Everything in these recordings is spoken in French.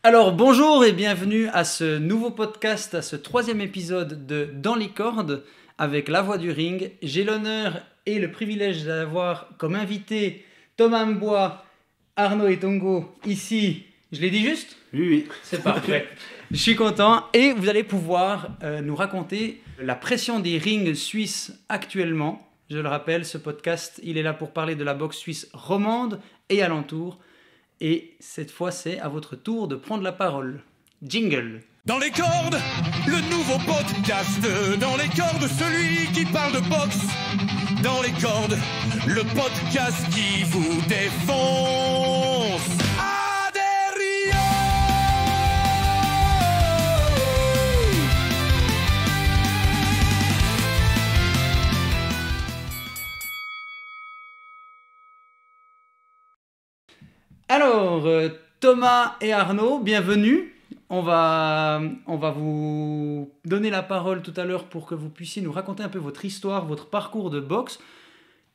Alors bonjour et bienvenue à ce nouveau podcast, à ce 3e épisode de Dans les cordes avec La Voix du Ring. J'ai l'honneur et le privilège d'avoir comme invité Thomas Mbois, Arnaud Etongo ici. Je l'ai dit juste ? Oui. C'est parfait. Je suis content et vous allez pouvoir nous raconter la pression des rings suisses actuellement. Je le rappelle, ce podcast, il est là pour parler de la boxe suisse romande et alentour. Et cette fois, c'est à votre tour de prendre la parole. Jingle. Dans les cordes, le nouveau podcast. Dans les cordes, celui qui parle de boxe. Dans les cordes, le podcast qui vous défonce. Adhério. Alors, Thomas et Arnaud, bienvenue. On va vous donner la parole tout à l'heure pour que vous puissiez nous raconter un peu votre histoire, votre parcours de boxe.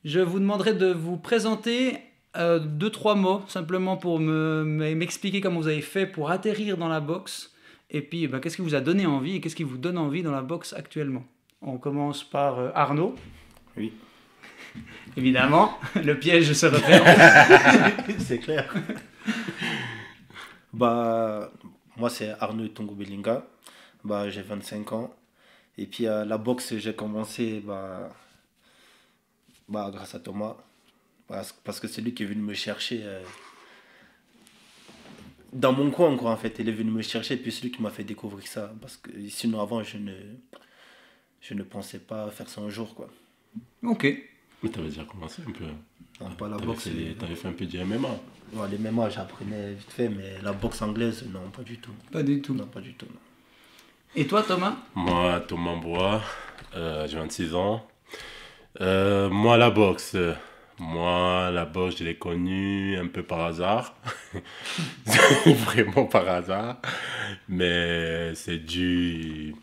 Je vous demanderai de vous présenter 2-3 mots, simplement pour m'expliquer comment vous avez fait pour atterrir dans la boxe. Et puis, qu'est-ce qui vous a donné envie et qu'est-ce qui vous donne envie dans la boxe actuellement. On commence par Arnaud. Oui. Évidemment, le piège se referme. C'est clair. Moi c'est Arnaud Etongo Belinga. J'ai 25 ans. Et puis la boxe, j'ai commencé grâce à Thomas. Parce que c'est lui qui est venu me chercher dans mon coin, quoi, en fait. Il est venu me chercher et puis c'est lui qui m'a fait découvrir ça. Parce que sinon avant, je ne pensais pas faire ça un jour, quoi. Ok. Mais t'avais déjà commencé un peu. Non, pas la boxe. T'avais fait un peu du MMA. Ouais, les MMA, j'apprenais vite fait, mais la boxe anglaise, non, pas du tout. Pas du tout. Non, pas du tout, non. Et toi, Thomas ? Moi, Thomas Mbois, j'ai 26 ans. Moi, la boxe, je l'ai connue un peu par hasard. Vraiment par hasard. Mais c'est dû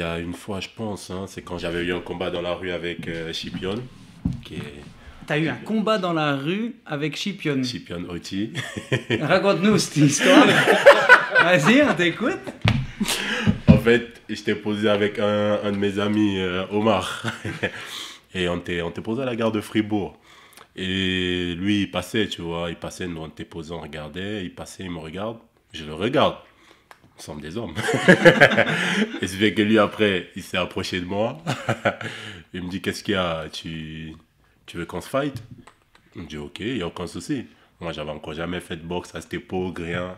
à une fois, je pense. C'est quand j'avais eu un combat dans la rue avec Chipion. T'as eu un combat dans la rue avec Chipion. Chipion Oti. Raconte-nous cette histoire. Vas-y, on t'écoute. En fait, j'étais posé avec un de mes amis, Omar. Et on t'est posé à la gare de Fribourg. Et lui, il passait, tu vois. Il passait, nous on t'est posé, on regardait. Il passait, il me regarde. Je le regarde. Nous sommes des hommes. Et c'est fait que lui, après, il s'est approché de moi. Il me dit, qu'est-ce qu'il y a ? Tu veux qu'on se fight ? Je me dis, ok, il n'y a aucun souci. Moi, j'avais encore jamais fait de boxe à cette époque, rien.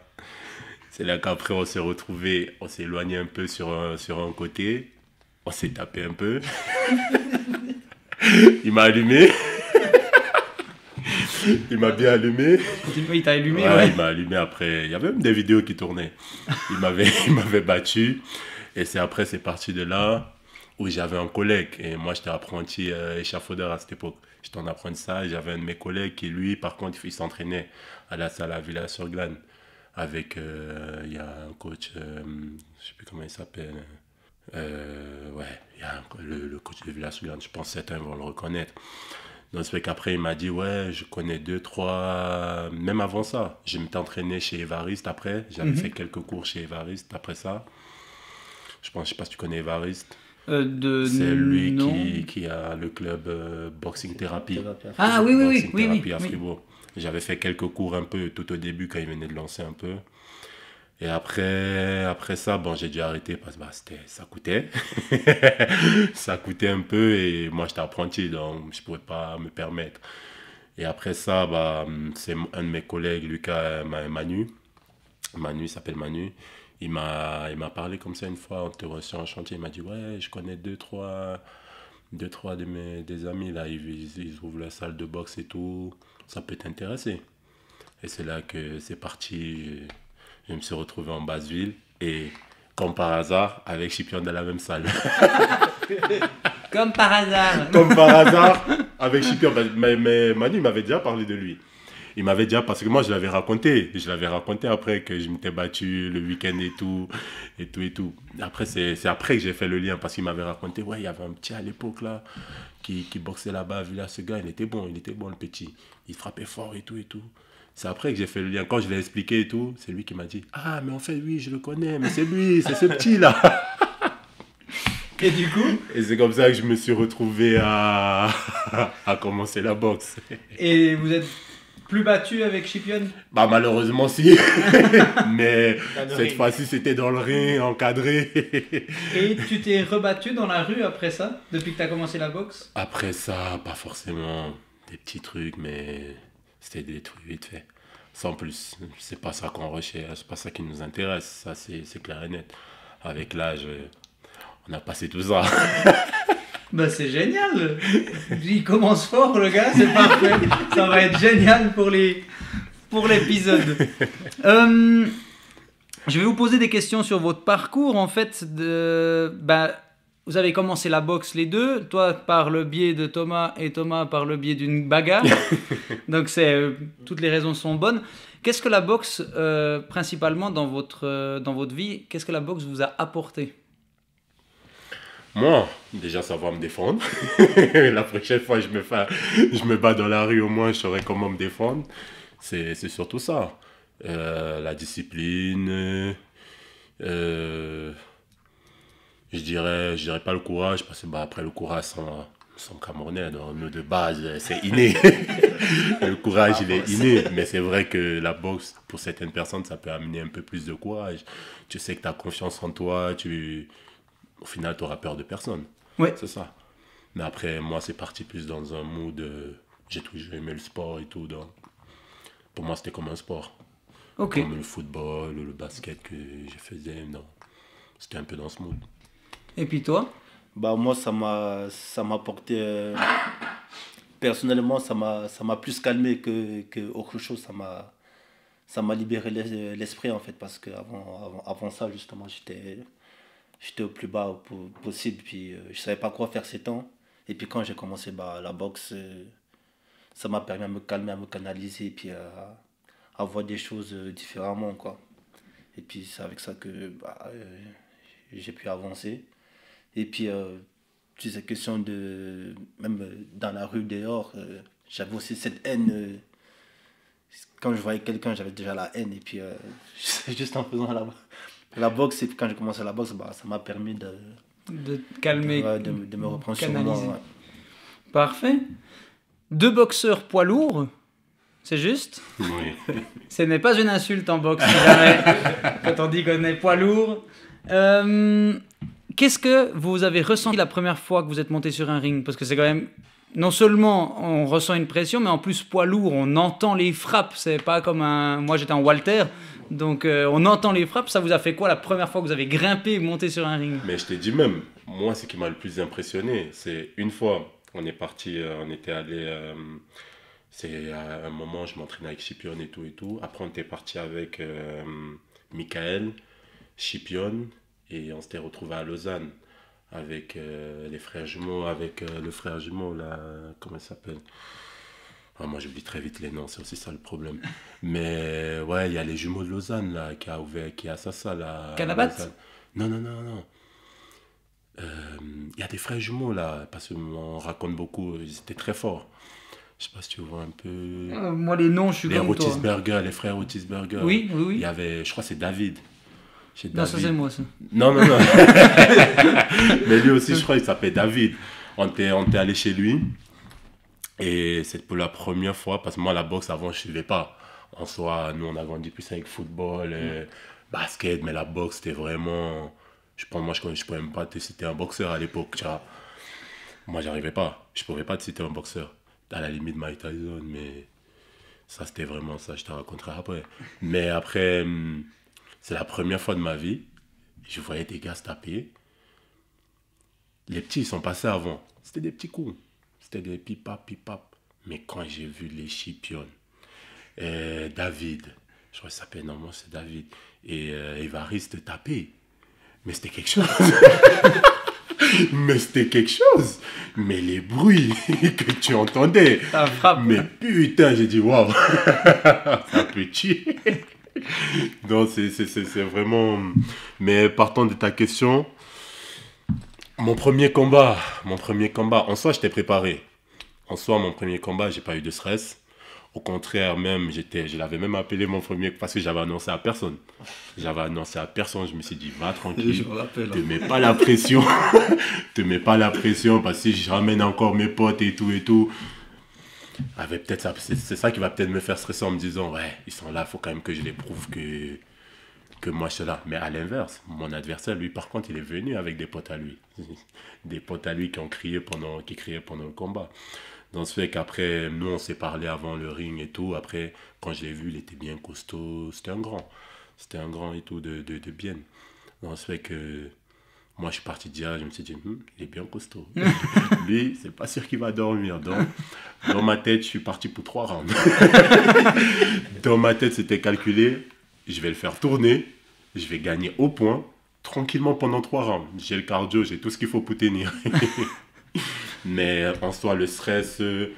C'est là qu'après, on s'est retrouvés, on s'est éloigné un peu sur un côté. On s'est tapé un peu. Il m'a allumé. Il m'a bien allumé. Il t'a allumé, ouais. Il m'a allumé après. Il y avait même des vidéos qui tournaient. Il m'avait battu. Et c'est parti de là où j'avais un collègue. Et moi, j'étais apprenti échafaudeur à cette époque. J'étais en apprentissage. J'avais un de mes collègues qui, lui, par contre, il s'entraînait à la salle à Villars-sur-Glane. Avec, il y a un coach, je ne sais plus comment il s'appelle. Il y a le coach de Villars-sur-Glane. Je pense que certains vont le reconnaître. Donc, c'est qu'après, il m'a dit, ouais, je connais 2-3... Même avant ça, je m'étais entraîné chez Évariste après. J'avais fait quelques cours chez Évariste après ça. Je sais pas si tu connais Évariste. C'est lui qui a le club Boxing Therapy. Ah oui, Thérapie à Fribourg. J'avais fait quelques cours un peu tout au début quand il venait de lancer un peu. Et après ça, j'ai dû arrêter parce que ça coûtait. Ça coûtait un peu et moi j'étais apprenti donc je ne pouvais pas me permettre. Et après ça, c'est un de mes collègues, Lucas Manu. Il s'appelle Manu. Il m'a parlé comme ça une fois, on était reçu en chantier. Il m'a dit, ouais, je connais 2-3 des amis là, ils ouvrent la salle de boxe et tout. Ça peut t'intéresser. Et c'est là que c'est parti. Je me suis retrouvé en Basse-Ville et comme par hasard avec Chipion dans la même salle. Comme par hasard. Comme par hasard avec Chipion. Mais Manu m'avait déjà parlé de lui. Il m'avait déjà, parce que moi je l'avais raconté après que je m'étais battu le week-end et tout. Après c'est après que j'ai fait le lien parce qu'il m'avait raconté, ouais, il y avait un petit à l'époque là qui boxait là-bas à Villa, ce gars il était bon le petit, il frappait fort et tout. C'est après que j'ai fait le lien. Quand je l'ai expliqué et tout, c'est lui qui m'a dit « Ah, mais en fait, oui, je le connais, mais c'est lui, c'est ce petit-là. » Et du coup, Et c'est comme ça que je me suis retrouvé à commencer la boxe. et vous êtes plus battu avec Chipion? Bah malheureusement si, mais Dans le cette ring. fois-ci c'était dans le ring, encadré. Et tu t'es rebattu dans la rue après ça, depuis que tu as commencé la boxe? Après ça, pas forcément des petits trucs, mais c'était des trucs vite fait. Sans plus, c'est pas ça qu'on recherche, c'est pas ça qui nous intéresse, ça c'est clair et net. Avec l'âge, on a passé tout ça. Bah c'est génial. Il commence fort le gars, c'est parfait. Ça va être génial pour l'épisode. Je vais vous poser des questions sur votre parcours en fait. Vous avez commencé la boxe les deux, toi par le biais de Thomas et Thomas par le biais d'une bagarre. Donc toutes les raisons sont bonnes. Qu'est-ce que la boxe, principalement dans votre vie, qu'est-ce que la boxe vous a apporté? Moi, déjà savoir me défendre. La prochaine fois je me bats dans la rue, au moins je saurai comment me défendre. C'est surtout ça. La discipline, je dirais pas le courage, parce que après le courage sans Camerounais, nous de base, c'est inné. Le courage, il est inné, mais c'est vrai que la boxe, pour certaines personnes, ça peut amener un peu plus de courage. Tu sais que tu as confiance en toi, au final, tu auras peur de personne. Ouais. C'est ça. Mais après, moi, c'est parti plus dans un mood, j'ai toujours aimé le sport et tout, donc pour moi, c'était comme un sport. Ok. Comme le football, le basket que je faisais, non. C'était un peu dans ce mood. Et puis toi? Bah, moi, ça m'a porté. Personnellement, ça m'a plus calmé que autre chose. Ça m'a libéré l'esprit, en fait, parce qu'avant ça, justement, j'étais au plus bas possible. Puis, je savais pas quoi faire ces temps. Et puis, quand j'ai commencé la boxe, ça m'a permis à me calmer, à me canaliser, et puis à voir des choses différemment, quoi. Et puis, c'est avec ça que j'ai pu avancer. Et puis, tu sais, cette question de. Même dans la rue, dehors, j'avais aussi cette haine. Quand je voyais quelqu'un, j'avais déjà la haine. Et puis, juste en faisant la boxe, et puis quand j'ai commencé la boxe, ça m'a permis de calmer, de me reprendre canaliser. sur moi. Ouais. Parfait. 2 boxeurs poids lourds, c'est juste? Oui. Ce n'est pas une insulte en boxe, si jamais, quand on dit qu'on est poids lourd. Qu'est-ce que vous avez ressenti la première fois que vous êtes monté sur un ring? Parce que c'est quand même, non seulement on ressent une pression, mais en plus poids lourd, on entend les frappes. C'est pas comme moi j'étais en Walter, donc on entend les frappes. Ça vous a fait quoi la première fois que vous avez grimpé et monté sur un ring? Mais je t'ai dit même, moi, ce qui m'a le plus impressionné, c'est une fois, on est parti, on était allé, c'est à un moment, je m'entraînais avec Chipion et tout. Après, on était parti avec Michael, Chipion, et on s'était retrouvé à Lausanne avec les frères jumeaux, avec le frère jumeau, là, comment il s'appelle? Moi, j'oublie très vite les noms, c'est aussi ça le problème. Mais ouais, il y a les jumeaux de Lausanne, là, qui a sa salle à Canabat? Lausanne. Non. Il y a des frères jumeaux, là, parce qu'on raconte beaucoup, ils étaient très forts. Je sais pas si tu vois un peu... Moi les noms, je suis Les comme toi. Rotisberger, les frères Rotisberger. Oui. Il y avait, je crois que c'est David. Non, ça c'est moi ça. Non. Mais lui aussi, je crois qu'il s'appelle David. On était allé chez lui. Et c'est pour la première fois, parce que moi, la boxe, avant, je ne suivais pas. En soi, nous, on a grandi plus avec football, basket, mais la boxe, c'était vraiment... Je ne pouvais même pas te citer un boxeur à l'époque, tu vois. Moi, j'arrivais pas. Je ne pouvais pas te citer un boxeur. À la limite, Mike Tyson, mais ça, c'était vraiment ça. Je te raconterai après. Mais après, c'est la première fois de ma vie, je voyais des gars se taper. Les petits, ils sont passés avant. C'était des petits coups. C'était des pipap. Mais quand j'ai vu les Chipion, David, je crois que ça s'appelle, normalement c'est David, et Évariste taper. Mais c'était quelque chose. Mais les bruits que tu entendais. Ça frappe. Mais putain, j'ai dit waouh. Ça peut tuer. Non, c'est vraiment... Mais partant de ta question, mon premier combat, en soi, j'étais préparé. En soi, mon premier combat, j'ai pas eu de stress. Au contraire, même, je l'avais même appelé mon premier parce que j'avais annoncé à personne. J'avais annoncé à personne. Je me suis dit, va tranquille. Je me rappelle. Te mets pas la pression. Te mets pas la pression parce que si je ramène encore mes potes et tout. C'est ça qui va peut-être me faire stresser en me disant, ouais, ils sont là, il faut quand même que je les prouve que moi je suis là. Mais à l'inverse, mon adversaire, lui, par contre, il est venu avec des potes à lui. Des potes à lui qui criaient pendant le combat. Donc, ce fait qu'après, nous, on s'est parlé avant le ring et tout. Après, quand je l'ai vu, il était bien costaud. C'était un grand. C'était un grand et tout de bien. Donc, ce fait que moi, je suis parti dire, je me suis dit, il est bien costaud. Lui, c'est pas sûr qu'il va dormir. Donc, dans ma tête, je suis parti pour 3 rounds. Dans ma tête, c'était calculé. Je vais le faire tourner. Je vais gagner au point, tranquillement pendant 3 rounds. J'ai le cardio, j'ai tout ce qu'il faut pour tenir. Mais en soi, le stress, je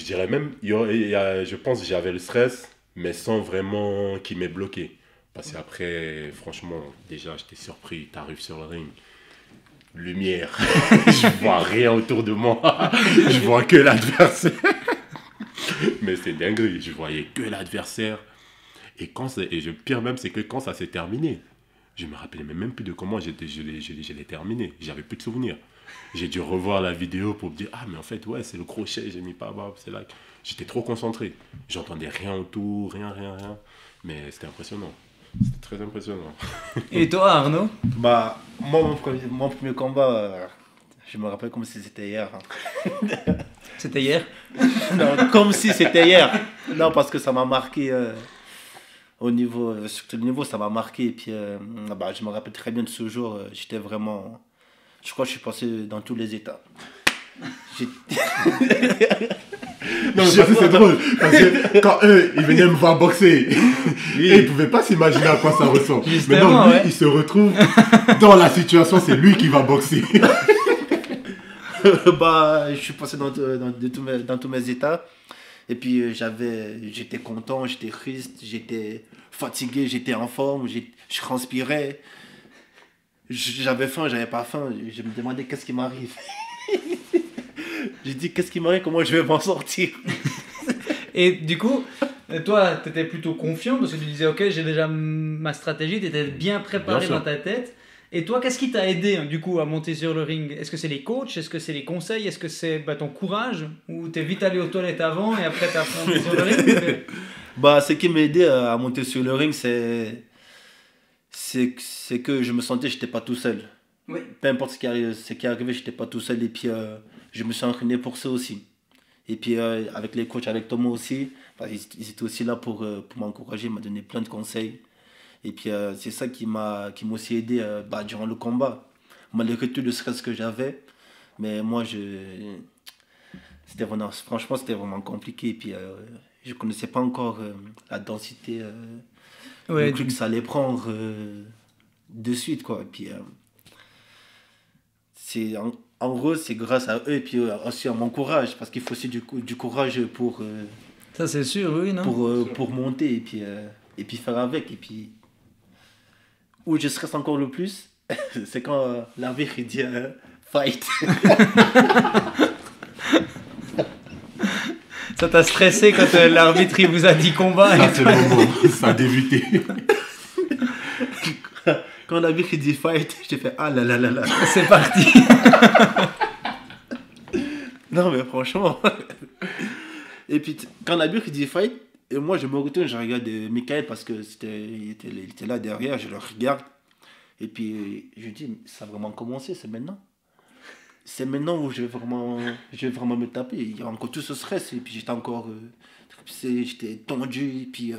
dirais même, je pense que j'avais le stress, mais sans vraiment qu'il m'ait bloqué. Parce qu'après, franchement, déjà, j'étais surpris. Tu arrives sur le ring, lumière, je vois rien autour de moi, je vois que l'adversaire. Mais c'est dinguerie, je voyais que l'adversaire. Et le pire même, c'est que quand ça s'est terminé, je me rappelais même plus de comment je l'ai terminé. J'avais plus de souvenirs. J'ai dû revoir la vidéo pour me dire, ah mais en fait ouais, c'est le crochet, j'ai mis pas bas, c'est là. J'étais trop concentré. J'entendais rien autour, rien. Mais c'était impressionnant. C'était très impressionnant. Et toi, Arnaud? Bah, moi, mon premier combat, je me rappelle comme si c'était hier. C'était hier? Non, comme si c'était hier. Non, parce que ça m'a marqué sur le niveau, ça m'a marqué. Et puis, je me rappelle très bien de ce jour. J'étais vraiment. Je crois que je suis passé dans tous les états. Non, parce que c'est drôle. Parce que quand eux, ils venaient me voir boxer, et ils ne pouvaient pas s'imaginer à quoi ça ressemble. Maintenant, lui, il se retrouve dans la situation, c'est lui qui va boxer. Je suis passé dans tous mes états. Et puis, j'étais content, j'étais triste, j'étais fatigué, j'étais en forme, je transpirais. J'avais faim, j'avais pas faim. Je me demandais qu'est-ce qui m'arrive. J'ai dit qu'est-ce qui m'arrive, comment je vais m'en sortir. Et du coup, toi, tu étais plutôt confiant parce que tu disais, ok, j'ai déjà ma stratégie, tu étais bien préparé dans ta tête. Et toi, qu'est-ce qui t'a aidé du coup à monter sur le ring? Est-ce que c'est les coachs? Est-ce que c'est les conseils? Est-ce que c'est ton courage? Ou t'es vite allé aux toilettes avant et après t'as monté sur le ring? Ce qui m'a aidé à monter sur le ring, c'est que je me sentais que je n'étais pas tout seul. Oui. Peu importe ce qui est arrivé, je n'étais pas tout seul. Et puis, je me suis entraîné pour ça aussi. Et puis, avec les coachs, avec Thomas aussi, ils étaient aussi là pour m'encourager, m'ont donné plein de conseils. Et puis, c'est ça qui m'a aussi aidé durant le combat. Malgré tout le stress que j'avais. Mais moi, franchement, c'était vraiment compliqué. Et puis, je ne connaissais pas encore la densité. Ouais, le truc que ça allait prendre de suite, quoi. Et puis, en gros, c'est grâce à eux et puis aussi à mon courage. Parce qu'il faut aussi du courage pour... ça, c'est sûr, oui, non? Pour monter et puis faire avec. Et puis, où je stresse encore le plus, c'est quand l'arbitre dit fight. Ça t'a stressé quand l'arbitre il vous a dit combat? Ça, c'est le moment, ça a débuté. Quand l'arbitre dit fight, j'ai fait ah là là là là. C'est parti. Non mais franchement. Et puis quand l'arbitre dit fight, et moi je me retourne, je regarde Michael parce que il était là derrière, je le regarde. Et puis je dis, ça a vraiment commencé, c'est maintenant. C'est maintenant où je vais vraiment me taper. Il y a encore tout ce stress. Et puis j'étais encore... j'étais tendu. Et puis...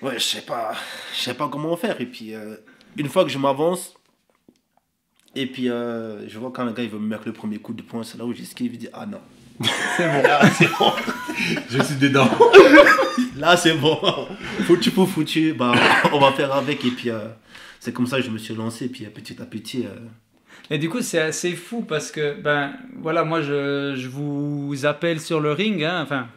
ouais, je sais pas comment faire. Et puis, une fois que je m'avance, et puis je vois quand le gars il veut me mettre le premier coup de poing, c'est là où j'esquive. Il dit, ah non. C'est bon. Ah, c'est bon. Je suis dedans. Là, c'est bon. Foutu pour foutu. On va faire avec. Et puis, c'est comme ça que je me suis lancé. Et puis, petit à petit... Et du coup, c'est assez fou parce que, voilà, moi, je vous appelle sur le ring, hein, enfin,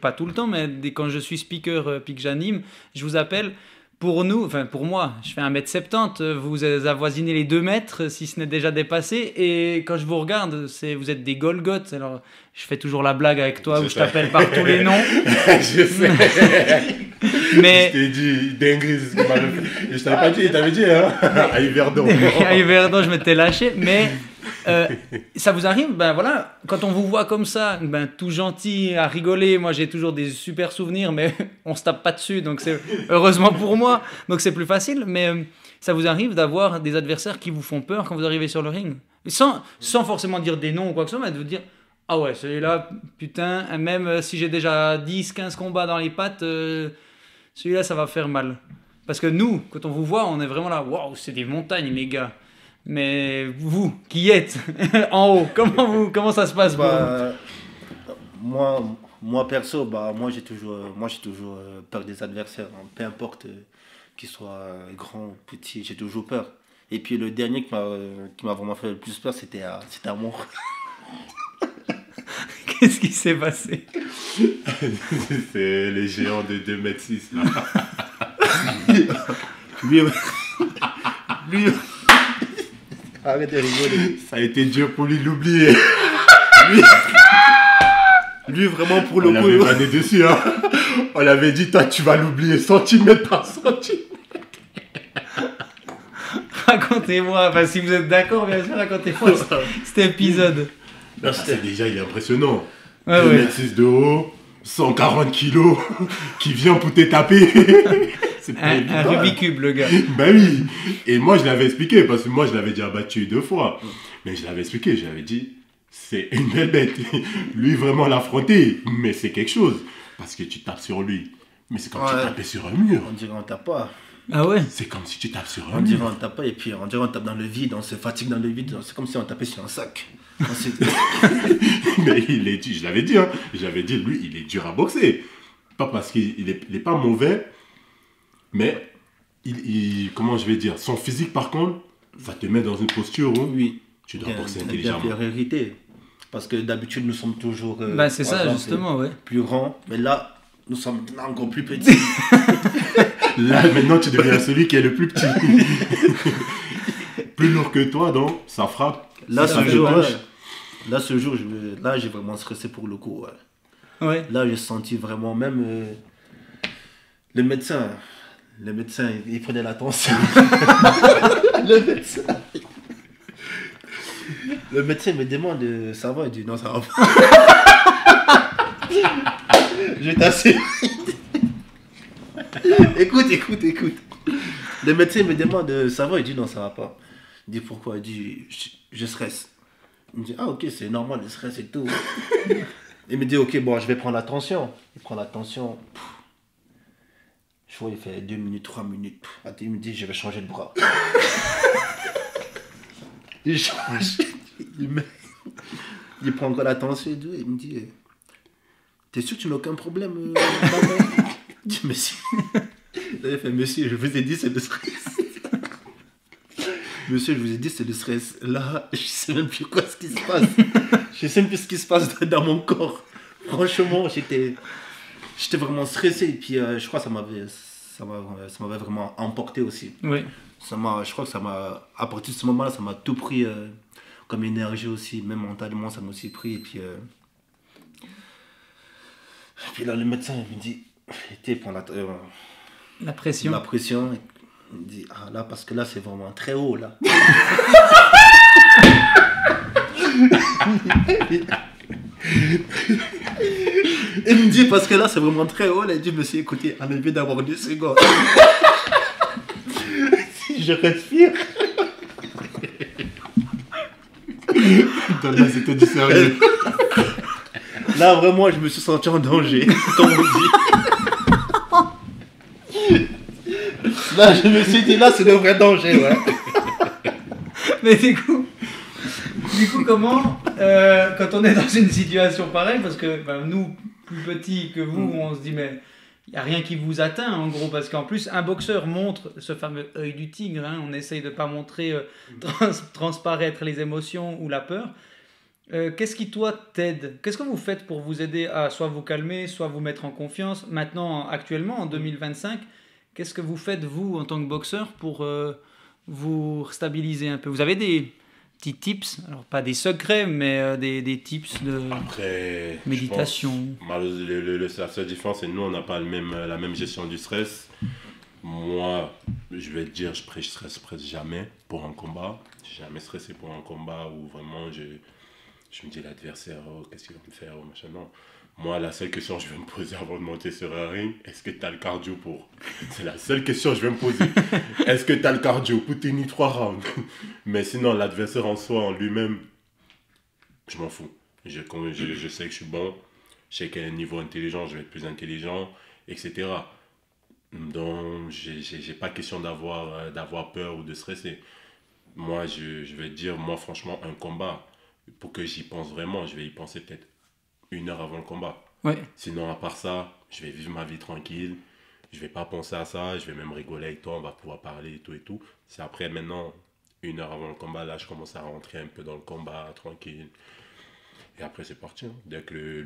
pas tout le temps, mais quand je suis speaker puis que j'anime, je vous appelle pour nous, enfin pour moi, je fais 1m70, vous avoisinez les 2 mètres, si ce n'est déjà dépassé. Et quand je vous regarde, vous êtes des Golgoths. Alors, je fais toujours la blague avec toi où je t'appelle par tous les noms. Je sais. Mais... Je t'ai dit, dinguerie, c'est ce qu'il m'avait fait. Je t'avais pas dit, il t'avait dit, hein, à Yverdon. À Yverdon, je m'étais lâché. Mais ça vous arrive, ben voilà, quand on vous voit comme ça, ben, tout gentil, à rigoler, moi j'ai toujours des super souvenirs, mais on se tape pas dessus, donc c'est heureusement pour moi, donc c'est plus facile. Mais ça vous arrive d'avoir des adversaires qui vous font peur quand vous arrivez sur le ring, sans forcément dire des noms ou quoi que ce soit, mais de vous dire, ah ouais, celui-là, putain, même si j'ai déjà 10-15 combats dans les pattes, celui-là ça va faire mal. Parce que nous, quand on vous voit, on est vraiment là, waouh, c'est des montagnes les gars. Mais vous, qui êtes en haut, comment ça se passe pour vous? Moi perso, moi j'ai toujours peur des adversaires, hein. Peu importe qu'ils soient grands ou petits, j'ai toujours peur. Et puis le dernier qui m'a vraiment fait le plus peur, c'était à moi. Qu'est-ce qui s'est passé? C'est les géants de 2m6 là. lui, arrête de rigoler. Ça a été dur pour lui de l'oublier. Lui vraiment pour On le l'avait coup. vanné dessus, hein. On l'avait dit, toi tu vas l'oublier centimètre par centimètre. Racontez-moi, enfin, si vous êtes d'accord, bien sûr, racontez-moi cet épisode. C'est déjà, il est impressionnant. Ouais, 2m6 de haut, 140 kilos, qui vient pour te taper. C'est pas Un évident. Rubik's Cube, le gars. Ben oui. Et moi, je l'avais expliqué, parce que moi, je l'avais déjà battu 2 fois. Mais je l'avais expliqué, j'avais dit, c'est une belle bête. Lui, vraiment l'affronter, mais c'est quelque chose. Parce que tu tapes sur lui. Mais c'est comme si tu tapais sur un mur. On dirait on tape pas. Ah ouais? C'est comme si tu tapes sur un On dirait mur. on tape pas et puis on dirait on tape dans le vide, on se fatigue dans le vide. C'est comme si on tapait sur un sac. Mais il est dur, je l'avais dit, hein. J'avais dit, lui, il est dur à boxer. Pas parce qu'il est pas mauvais, mais comment je vais dire, son physique, par contre, ça te met dans une posture où Oui. tu dois boxer Une intelligemment. infériorité. Parce que d'habitude, nous sommes toujours Bah, c'est par ça, exemple, justement, ouais. plus grands. Mais là, nous sommes encore plus petits. Là, maintenant, tu deviens celui qui est le plus petit. Plus lourd que toi, donc, ça frappe. Là, Ça ce fait jour, punch. là, j'ai vraiment stressé pour le coup. Ouais. Ouais. Là, j'ai senti vraiment même le médecin, il prenait la tension. Le médecin me demande ça va, il dit non, ça va pas. Je t'assure. Écoute. Le médecin me demande ça va, il dit non, ça va pas. Il dit pourquoi? Il dit je stresse. Il me dit ah ok, c'est normal, le stress et tout. Il me dit ok, bon, je vais prendre la tension. Il prend la tension. Je vois, il fait 2 minutes, 3 minutes. Attends, il me dit je vais changer de bras. Il change. Il prend encore la tension et tout. Il me dit t'es sûr que tu n'as aucun problème maman? Je dis monsieur. Là, il fait monsieur, je vous ai dit c'est le stress. Monsieur, je vous ai dit c'est le stress. Là, je sais même plus ce qui se passe. Je sais même plus ce qui se passe dans mon corps. Franchement, j'étais vraiment stressé. Et puis, je crois que ça m'avait vraiment emporté aussi. Oui. Je crois que ça m'a, à partir de ce moment-là, ça m'a tout pris comme énergie aussi. Même mentalement, ça m'a aussi pris. Et puis là, le médecin il me dit, pour La pression. la pression. Il me dit, ah là, parce que là, c'est vraiment très haut, là. Il me dit, parce que là, c'est vraiment très haut. Là, il dit, monsieur, écoutez, enlevez d'avoir 2 secondes. Si je respire. Là, c'était du sérieux. Là, vraiment, je me suis senti en danger, comme on dit. Là, je me suis dit, là, c'est le vrai danger, ouais. Mais du coup, comment, quand on est dans une situation pareille, parce que nous, plus petits que vous, on se dit, mais il n'y a rien qui vous atteint, en gros, parce qu'en plus, un boxeur montre ce fameux œil du tigre, hein, on essaye de ne pas montrer, transparaître les émotions ou la peur. Qu'est-ce qui, toi, t'aide? Qu'est-ce que vous faites pour vous aider à soit vous calmer, soit vous mettre en confiance? Maintenant, actuellement, en 2025, qu'est-ce que vous faites, vous, en tant que boxeur, pour vous stabiliser un peu? Vous avez des petits tips, alors pas des secrets, mais des tips de Après, méditation. La seule différence, c'est que nous, on n'a pas la même gestion du stress. Moi, je vais te dire, je stresse presque jamais pour un combat. Je n'ai jamais stressé pour un combat où vraiment je me dis l'adversaire, oh, qu'est-ce qu'il va me faire, oh, machin. Non. Moi, la seule question que je vais me poser avant de monter sur un ring, est-ce que tu as le cardio pour? C'est la seule question que je vais me poser. Est-ce que tu as le cardio pour tenir 3 rounds? Mais sinon, l'adversaire en soi, en lui-même, je m'en fous. Je sais que je suis bon, je sais qu'à un niveau intelligent, je vais être plus intelligent, etc. Donc, j'ai pas question d'avoir peur ou de stresser. Moi, je vais te dire, moi, franchement, un combat, pour que j'y pense vraiment, je vais y penser peut-être 1 heure avant le combat. Ouais. Sinon, à part ça, je vais vivre ma vie tranquille. Je vais pas penser à ça. Je vais même rigoler avec toi. On va pouvoir parler et tout et tout. C'est après, maintenant, 1 heure avant le combat, là, je commence à rentrer un peu dans le combat, tranquille. Et après, c'est parti. Hein. Dès que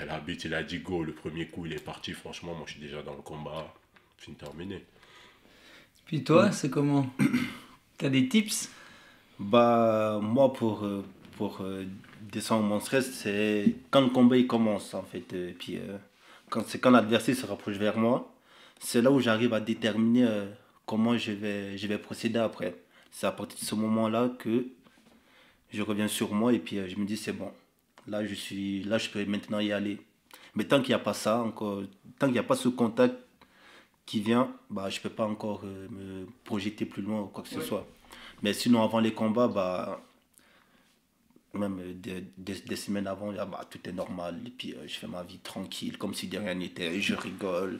l'arbitre il a dit go, le premier coup, il est parti. Franchement, moi, je suis déjà dans le combat. Fini terminé. Puis toi, c'est comment? T'as des tips? Bah, moi, pour descendre mon stress, c'est quand le combat il commence, en fait. Puis, quand l'adversaire se rapproche vers moi, c'est là où j'arrive à déterminer comment je vais procéder après. C'est à partir de ce moment-là que je reviens sur moi et puis je me dis, c'est bon. Là, je peux maintenant y aller. Mais tant qu'il n'y a pas ça, encore, tant qu'il n'y a pas ce contact qui vient, bah, je ne peux pas encore me projeter plus loin ou quoi que ce soit. Mais sinon, avant les combats, bah, même des semaines avant, bah, tout est normal. Et puis, je fais ma vie tranquille, comme si de rien n'était. Je rigole.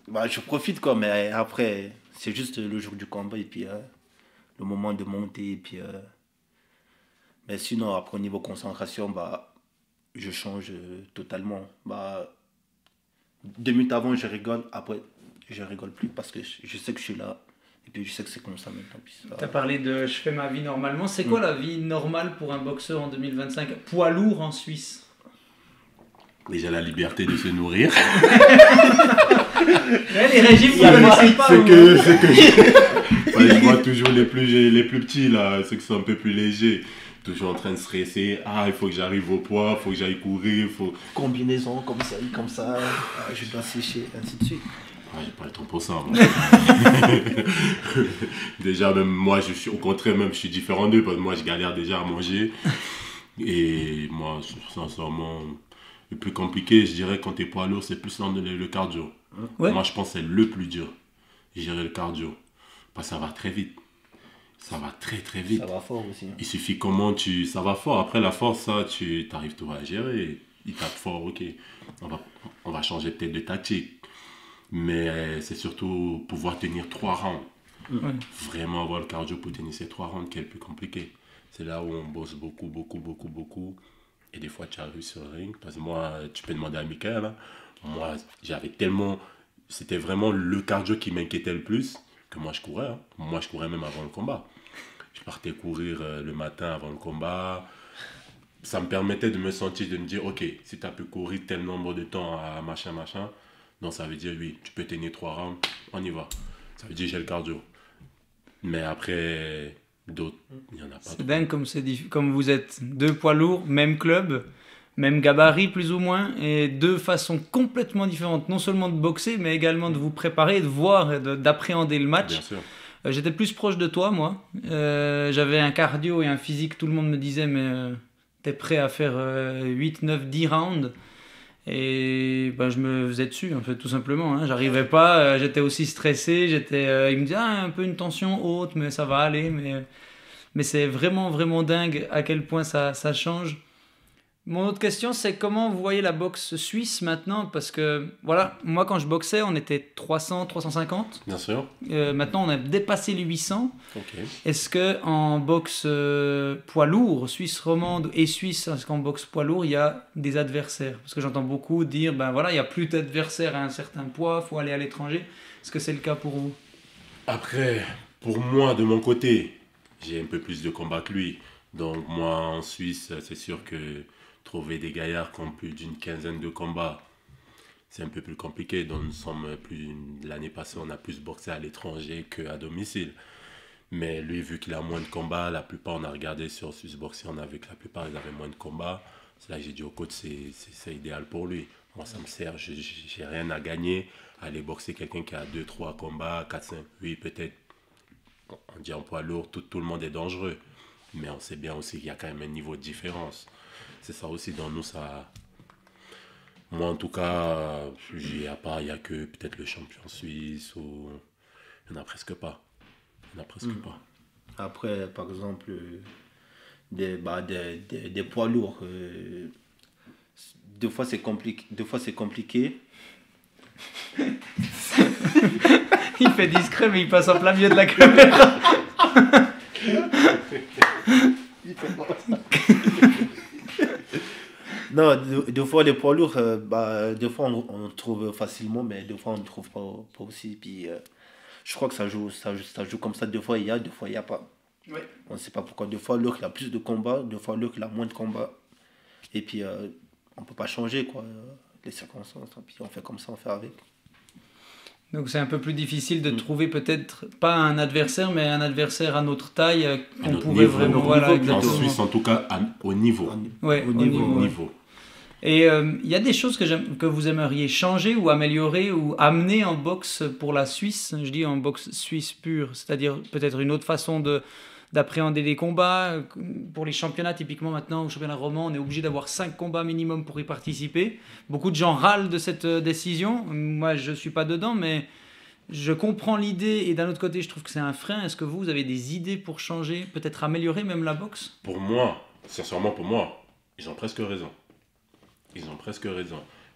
Bah, je profite, quoi. Mais après, c'est juste le jour du combat et puis le moment de monter. Et puis, mais sinon, après, au niveau concentration, bah, je change totalement. Bah, 2 minutes avant, je rigole. Après, je rigole plus parce que je sais que je suis là. Et puis je sais que c'est comme ça maintenant. Tu as parlé de je fais ma vie normalement. C'est quoi la vie normale pour un boxeur en 2025? Poids lourd en Suisse? Déjà la liberté de se nourrir. Les régimes, vous ne connaissez pas. Je vois toujours les plus petits, là, ceux qui sont un peu plus légers. Toujours en train de stresser. Ah, il faut que j'arrive au poids, il faut que j'aille courir. Combinaison, comme ça, je dois sécher, ainsi de suite. Ah, j'ai pas le temps pour ça. Déjà, même moi, au contraire, même je suis différent d'eux parce que moi, je galère déjà à manger. Et moi, sincèrement, le plus compliqué, je dirais, quand t'es poids lourd, c'est plus le cardio. Ouais. Moi, je pense que c'est le plus dur, gérer le cardio. Parce que ça va très vite. Ça va très très vite. Ça va fort aussi. Hein. Il suffit ça va fort. Après la force, ça, tu arrives tout à gérer. Il tape fort, ok. On va changer peut-être de tactique. Mais c'est surtout pouvoir tenir 3 rounds. Ouais. Vraiment avoir le cardio pour tenir ces 3 rounds qui est le plus compliqué. C'est là où on bosse beaucoup. Et des fois, tu arrives sur le ring. Parce que moi, tu peux demander à Michael. Hein. Moi, c'était vraiment le cardio qui m'inquiétait le plus. Que moi, je courais. Hein. Moi, je courais même avant le combat. Je partais courir le matin avant le combat. Ça me permettait de me sentir, de me dire, ok, si tu as pu courir tel nombre de temps à machin. Donc ça veut dire, oui, tu peux tenir 3 rounds, on y va. Ça veut dire j'ai le cardio. Mais après, d'autres, il n'y en a pas. C'est dingue comme vous êtes 2 poids lourds, même club, même gabarit plus ou moins, et 2 façons complètement différentes, non seulement de boxer, mais également de vous préparer, de voir, d'appréhender le match. Bien sûr. J'étais plus proche de toi, moi. J'avais un cardio et un physique, tout le monde me disait, mais t'es prêt à faire 8, 9, 10 rounds. Et je me faisais dessus, en fait, tout simplement. Hein. J'arrivais pas, j'étais aussi stressé. Il me disait un peu une tension haute, mais ça va aller. Mais c'est vraiment, vraiment dingue à quel point ça change. Mon autre question, c'est comment vous voyez la boxe suisse maintenant? Parce que, voilà, moi, quand je boxais, on était 300, 350. Bien sûr. Maintenant, on a dépassé les 800. Okay. Est-ce qu'en boxe poids lourd, suisse romande et suisse, est-ce qu'en boxe poids lourd, il y a des adversaires? Parce que j'entends beaucoup dire, il n'y a plus d'adversaires à un certain poids, il faut aller à l'étranger. Est-ce que c'est le cas pour vous? Après, pour moi, de mon côté, j'ai un peu plus de combats que lui. Donc, moi, en Suisse, c'est sûr que trouver des gaillards qui ont plus d'une 15aine de combats, c'est un peu plus compliqué. Donc, l'année passée, on a plus boxé à l'étranger qu'à domicile. Mais lui, vu qu'il a moins de combats, la plupart, on a regardé sur Swissboxing, on a vu que la plupart, ils avaient moins de combats. C'est là que j'ai dit au coach, c'est idéal pour lui. Moi, ça me sert, j'ai rien à gagner. Aller boxer quelqu'un qui a 2, 3 combats, 4, 5, oui, peut-être, on dit en poids lourd, tout le monde est dangereux. Mais on sait bien aussi qu'il y a quand même un niveau de différence. C'est ça aussi, dans nous, ça... Moi, en tout cas, il n'y a que peut-être le champion suisse, ou... il n'y en a presque pas. Pas. Après, par exemple, des poids lourds, deux fois c'est compliqué. Il fait discret, mais il passe en plein milieu de la caméra. Non, deux fois les poids lourds, deux fois on trouve facilement, mais deux fois on ne trouve pas aussi. Puis, je crois que ça joue comme ça. Deux fois il y a pas. Oui. On ne sait pas pourquoi. Deux fois l'autre il a plus de combats, deux fois l'autre il a moins de combats. Et puis on ne peut pas changer quoi, les circonstances. Puis on fait comme ça, on fait avec. Donc c'est un peu plus difficile de trouver peut-être pas un adversaire, mais un adversaire à notre taille qu'on pourrait niveau, vraiment... Voilà, en Suisse en tout cas, au niveau. Ouais, au niveau. Et il y a des choses que vous aimeriez changer ou améliorer ou amener en boxe pour la Suisse, je dis en boxe suisse pure, c'est-à-dire peut-être une autre façon d'appréhender les combats. Pour les championnats, typiquement maintenant, au championnat roman, on est obligé d'avoir 5 combats minimum pour y participer. Beaucoup de gens râlent de cette décision. Moi, je ne suis pas dedans, mais je comprends l'idée et d'un autre côté, je trouve que c'est un frein. Est-ce que vous avez des idées pour changer, peut-être améliorer même la boxe ? Pour moi, sincèrement pour moi, ils ont presque raison.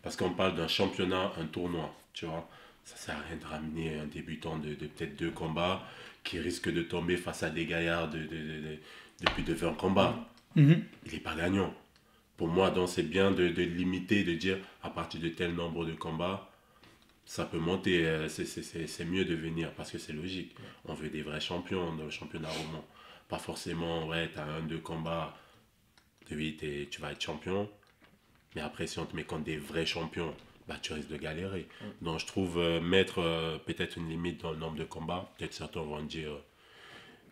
Parce qu'on parle d'un championnat, un tournoi, tu vois. Ça sert à rien de ramener un débutant de peut-être 2 combats qui risque de tomber face à des gaillards de plus de 20 combats. Il n'est pas gagnant. Pour moi, donc, c'est bien de limiter, de dire à partir de tel nombre de combats, ça peut monter. C'est mieux de venir parce que c'est logique. On veut des vrais champions dans le championnat roman. Pas forcément, ouais, tu as 1-2 combats, oui, tu vas être champion. Mais après, si on te met contre des vrais champions, tu risques de galérer. Donc, je trouve mettre peut-être une limite dans le nombre de combats. Peut-être certains vont me dire,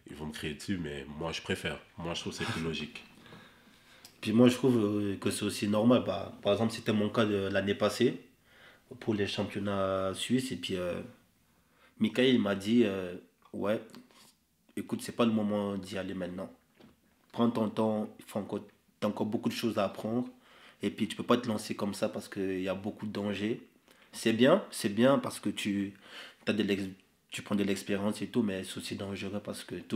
ils vont me crier dessus, mais moi, je préfère. Moi, je trouve que c'est plus logique. Puis moi, je trouve que c'est aussi normal. Par exemple, c'était mon cas de l'année passée pour les championnats suisses. Et puis, Michael m'a dit, ouais, écoute, c'est pas le moment d'y aller maintenant. Prends ton temps, t'as encore beaucoup de choses à apprendre. Et puis, tu peux pas te lancer comme ça parce qu'il y a beaucoup de dangers. C'est bien parce que tu prends de l'expérience et tout, mais c'est aussi dangereux parce que tu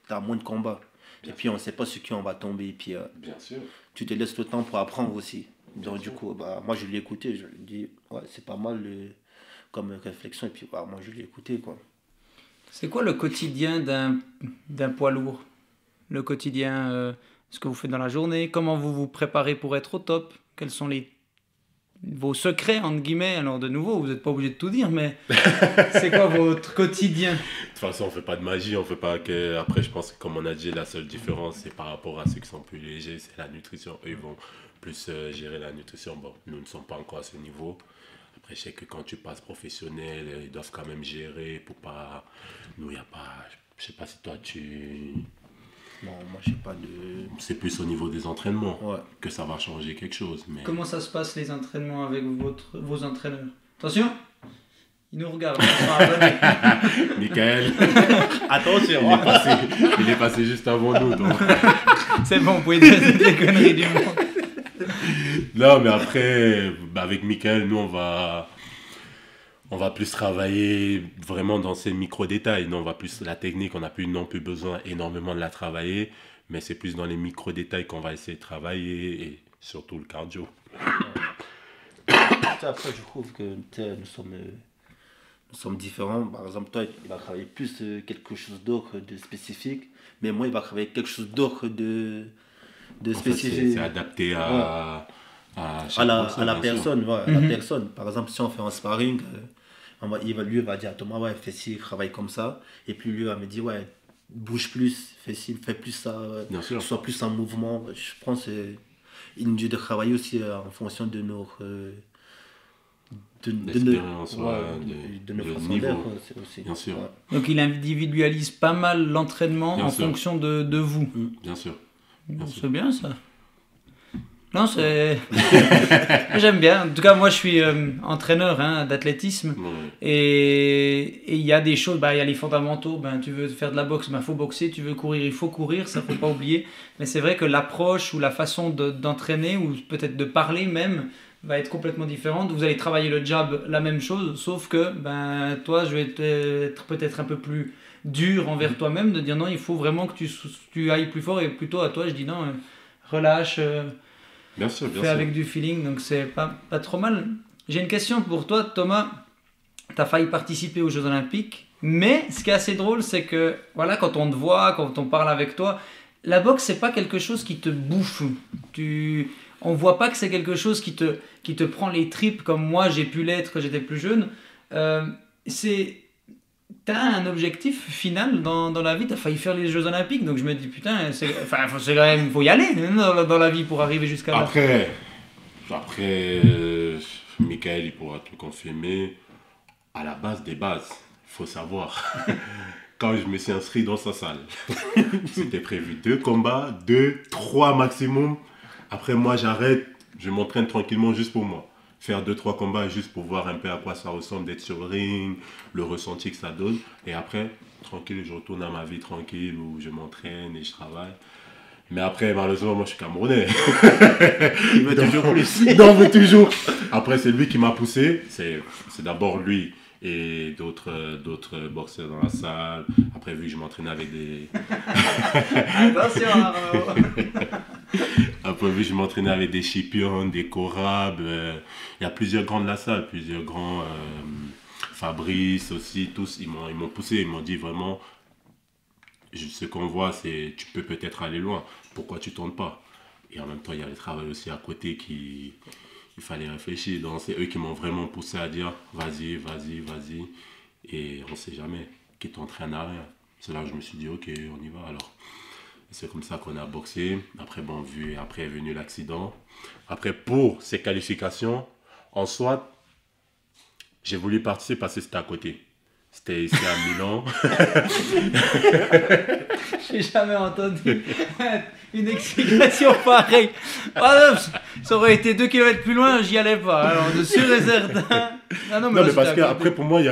as moins de combats. Et puis, on ne sait pas sur qui on va tomber. Et puis, bien sûr. Tu te laisses le temps pour apprendre aussi. Donc, du coup, moi, je l'ai écouté. Je lui ai dit, ouais, c'est pas mal comme réflexion. Et puis, moi, je l'ai écouté, quoi. C'est quoi le quotidien d'un poids lourd ? Le quotidien, ce que vous faites dans la journée, comment vous vous préparez pour être au top ? Quels sont vos secrets, entre guillemets ? Alors, de nouveau, vous n'êtes pas obligé de tout dire, mais c'est quoi votre quotidien ? De toute façon, on ne fait pas de magie, on fait pas que... Après, je pense que, comme on a dit, la seule différence, c'est par rapport à ceux qui sont plus légers, c'est la nutrition. Eux, ils vont plus gérer la nutrition. Bon, nous ne sommes pas encore à ce niveau. Après, je sais que quand tu passes professionnel, ils doivent quand même gérer pour pas... Nous, il n'y a pas... Je sais pas si toi, Non, moi, je sais pas de... C'est plus au niveau des entraînements que ça va changer quelque chose. Mais... Comment ça se passe, les entraînements avec vos entraîneurs ? Attention, il nous regarde. Michael, attention, il est passé juste avant nous. Donc. C'est bon, vous pouvez dire des conneries du monde. Non, mais après, avec Michael, nous, on va plus travailler vraiment dans ces micro-détails. Non, on va plus la technique, on n'a plus non plus besoin énormément de la travailler, mais c'est plus dans les micro-détails qu'on va essayer de travailler et surtout le cardio. Après, je trouve que nous sommes différents. Par exemple, toi, il va travailler plus quelque chose d'autre de spécifique, mais moi, il va travailler quelque chose d'autre de spécifique. Fait, c'est adapté à la personne. Ouais, à la personne. Par exemple, si on fait un sparring, lui va dire à Thomas, ouais, fais ci, travaille comme ça. Et puis lui va me dire, ouais, bouge plus, fais ci, fais plus ça, sois plus en mouvement. Je pense qu'il nous dit de travailler aussi en fonction de L'expérience, de nos le façons niveau. d'être aussi. Bien sûr. Ouais. Donc il individualise pas mal l'entraînement Bien en sûr. fonction de vous. Bien sûr. Bon, sûr. c'est bien ça. Non, c'est... J'aime bien. En tout cas, moi, je suis entraîneur d'athlétisme. Ouais. Et il y a des choses, il y a les fondamentaux. Tu veux faire de la boxe, faut boxer. Tu veux courir, il faut courir. Ça, faut pas oublier. Mais c'est vrai que l'approche ou la façon d'entraîner, ou peut-être de parler même, va être complètement différente. Vous allez travailler le jab, la même chose. Sauf que, toi, je vais être peut-être un peu plus dur envers toi-même, de dire non, il faut vraiment que tu ailles plus fort. Et plutôt à toi, je dis non, relâche... Bien sûr, bien fait sûr. avec du feeling, donc c'est pas trop mal. J'ai une question pour toi, Thomas. Tu as failli participer aux Jeux Olympiques, mais ce qui est assez drôle, c'est que voilà, quand on te voit, quand on parle avec toi, la boxe, c'est pas quelque chose qui te bouffe. On voit pas que c'est quelque chose qui te prend les tripes comme moi j'ai pu l'être quand j'étais plus jeune. T'as un objectif final dans la vie, t'as failli faire les Jeux Olympiques, donc je me dis putain, c'est quand même, faut y aller dans la vie pour arriver jusqu'à là. Après Michael, il pourra tout confirmer. À la base des bases, il faut savoir, quand je me suis inscrit dans sa salle, c'était prévu 2 combats, 3 maximum. Après moi, j'arrête, je m'entraîne tranquillement juste pour moi. Faire 2-3 combats juste pour voir un peu à quoi ça ressemble d'être sur le ring, le ressenti que ça donne. Et après, tranquille, je retourne à ma vie tranquille où je m'entraîne et je travaille. Mais après, malheureusement, moi je suis Camerounais. Il veut toujours plus. Non, mais toujours. Après, c'est lui qui m'a poussé. C'est d'abord lui et d'autres boxeurs dans la salle. Après, vu que je m'entraînais avec des... Attention, Arnaud. Après, vu que je m'entraînais avec des champions, des Corab, il y a plusieurs grands de la salle, plusieurs grands, Fabrice aussi, tous, ils m'ont poussé, ils m'ont dit vraiment, ce qu'on voit, c'est tu peux peut-être aller loin, pourquoi tu ne tentes pas? Et en même temps, il y a le travail aussi à côté il fallait réfléchir. Donc, c'est eux qui m'ont vraiment poussé à dire, vas-y. Et on ne sait jamais, qui t'entraîne à rien. C'est là que je me suis dit, ok, on y va alors. C'est comme ça qu'on a boxé. Après, après est venu l'accident. Après, pour ces qualifications, en soi, j'ai voulu participer parce que c'était à côté. C'était ici à Milan. J'ai jamais entendu une explication pareille. Ah non, ça aurait été 2 km plus loin, j'y allais pas. Alors, de sûr et certain. Ah Non, mais parce qu'après, pour moi, il y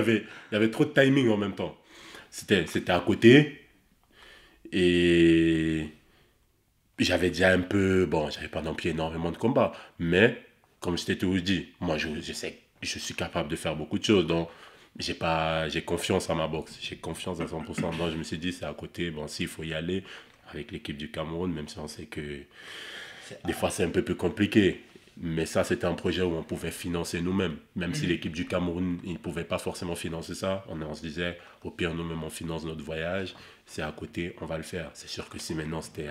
avait trop de timing en même temps. C'était à côté. Et j'avais déjà un peu... Bon, j'avais pas non plus énormément de combats. Mais, comme je t'ai toujours dit, moi, je sais que je suis capable de faire beaucoup de choses. Donc, j'ai confiance en ma boxe. J'ai confiance à 100%. Donc, je me suis dit, c'est à côté. Bon, s'il faut y aller avec l'équipe du Cameroun, même si on sait que des fois, c'est un peu plus compliqué. Mais ça, c'était un projet où on pouvait financer nous-mêmes. Même si l'équipe du Cameroun, ils ne pouvaient pas forcément financer ça. On se disait, au pire, nous-mêmes, on finance notre voyage. C'est à côté, on va le faire. C'est sûr que si maintenant c'était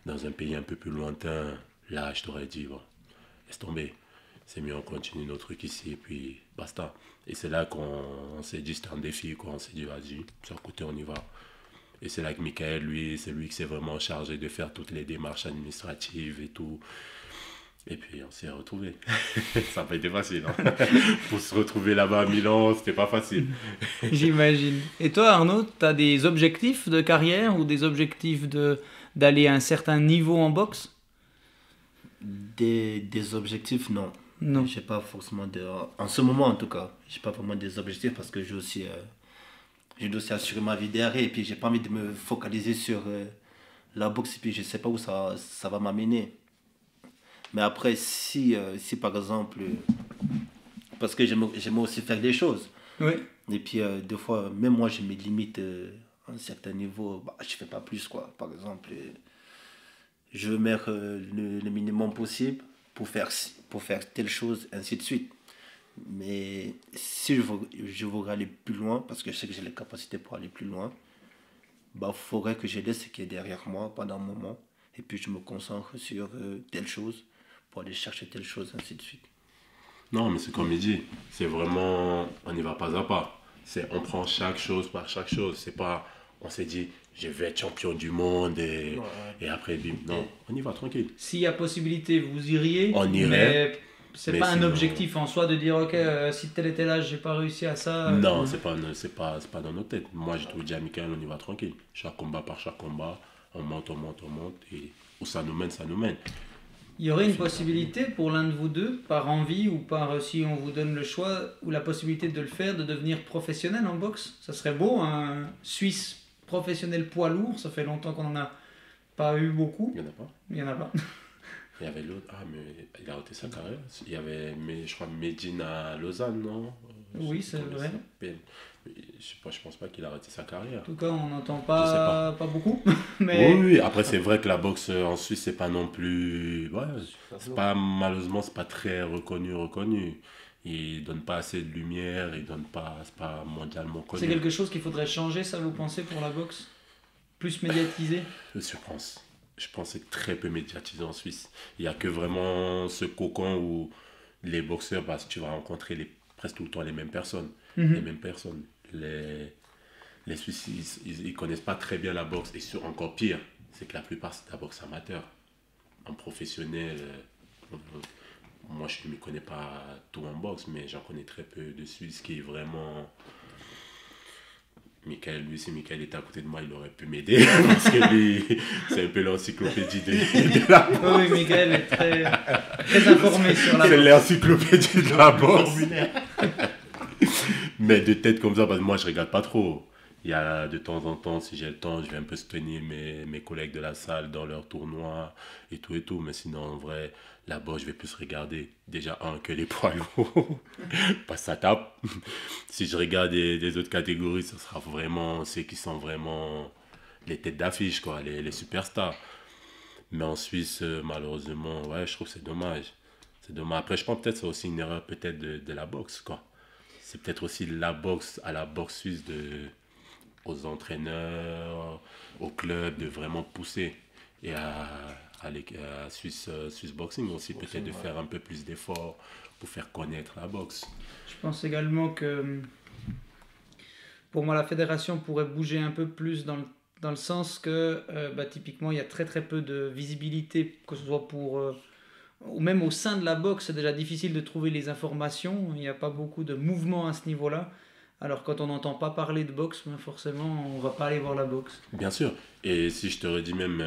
dans un pays un peu plus lointain, là, je t'aurais dit, bon, laisse tomber. C'est mieux, on continue notre truc ici et puis basta. Et c'est là qu'on s'est dit, c'était un défi, quoi. On s'est dit, vas-y, c'est à côté, on y va. Et c'est là que Michael, lui, c'est lui qui s'est vraiment chargé de faire toutes les démarches administratives et tout. Et puis on s'est retrouvés. Ça n'a pas été facile. Hein. Pour se retrouver là-bas à Milan, c'était pas facile. J'imagine. Et toi, Arnaud, tu as des objectifs de carrière ou des objectifs d'aller à un certain niveau en boxe? Des objectifs, non. Non. J'ai pas forcément en ce moment, en tout cas, j'ai pas vraiment des objectifs parce que je dois aussi assurer ma vie derrière et puis j'ai pas envie de me focaliser sur la boxe et puis je sais pas où ça va m'amener. Mais après, si par exemple, parce que j'aime aussi faire des choses. Oui. Et puis, des fois, même moi, je me limite à un certain niveau. Je fais pas plus, quoi. Par exemple, je veux mettre le minimum possible pour faire telle chose, ainsi de suite. Mais si je veux aller plus loin, parce que je sais que j'ai les capacités pour aller plus loin, faudrait que je laisse ce qui est derrière moi pendant un moment. Et puis, je me concentre sur telle chose pour aller chercher telle chose, ainsi de suite. Non, mais c'est comme il dit, c'est vraiment, on y va pas à pas. On prend chaque chose par chaque chose. C'est pas, on s'est dit, je vais être champion du monde et après, bim. Non, on y va tranquille. S'il y a possibilité, vous iriez. On irait. c'est Mais pas un sinon- objectif en soi de dire ok, si tel était là, j'ai pas réussi à ça. Non, c'est pas dans nos têtes. Moi, je te dis à Michael, on y va tranquille. Chaque combat par chaque combat, on monte. Et où ça nous mène, ça nous mène. Il y aurait une possibilité pour l'un de vous deux, par envie ou par si on vous donne le choix, ou la possibilité de le faire, de devenir professionnel en boxe. Ça serait beau, un Suisse professionnel poids lourd. Ça fait longtemps qu'on en a pas eu beaucoup. Il n'y en a pas. Il y en a pas. Il y avait l'autre. Ah, mais il a arrêté sa carrière. Il y avait, je crois, Medina Lausanne, non? Oui, c'est Comment il vrai. s'appelle. Je pense pas qu'il a arrêté sa carrière. En tout cas, on n'entend Je sais pas beaucoup. Mais Oui, après c'est vrai que la boxe en Suisse c'est pas non plus, ouais, c'est pas, malheureusement c'est pas très reconnu. Ils donnent pas assez de lumière, c'est pas mondialement c'est connu. quelque chose qu'il faudrait changer, ça vous pensez, pour la boxe? Plus médiatisé? Je pense que c'est très peu médiatisé en Suisse. Il y a que vraiment ce cocon où les boxeurs, bah, tu vas rencontrer presque tout le temps les mêmes personnes. Les mêmes personnes. Les Suisses, ils connaissent pas très bien la boxe. Et encore pire, c'est que la plupart, c'est de la boxe amateur. En professionnel, moi, je ne m'y connais pas tout en boxe, mais j'en connais très peu de Suisses qui est vraiment... Michael, lui, si Michael était à côté de moi, il aurait pu m'aider. Parce que lui, c'est un peu l'encyclopédie de la boxe. Oui, Miguel est très informé sur la C'est boxe. l'encyclopédie de la boxe. Mais de tête comme ça, parce que moi je regarde pas trop. Il y a de temps en temps, si j'ai le temps, je vais un peu soutenir mes collègues de la salle dans leurs tournois et tout. Mais sinon, en vrai, la boxe, je vais plus regarder déjà que les poids lourds. Parce que ça tape. Si je regarde des autres catégories, ce sera vraiment ceux qui sont vraiment les têtes d'affiche, quoi, les superstars. Mais en Suisse, malheureusement, ouais, je trouve que c'est dommage. C'est dommage. Après, je pense peut-être que c'est aussi une erreur peut-être de la boxe, quoi. C'est peut-être aussi la boxe suisse aux entraîneurs, aux clubs de vraiment pousser. Et à Swiss Boxing aussi, peut-être de faire un peu plus d'efforts pour faire connaître la boxe. Je pense également que pour moi, la fédération pourrait bouger un peu plus dans le sens que typiquement, il y a très très peu de visibilité, que ce soit pour... ou même au sein de la boxe, c'est déjà difficile de trouver les informations. Il n'y a pas beaucoup de mouvement à ce niveau-là. Alors quand on n'entend pas parler de boxe, forcément, on ne va pas aller voir la boxe. Bien sûr. Et si je te redis même,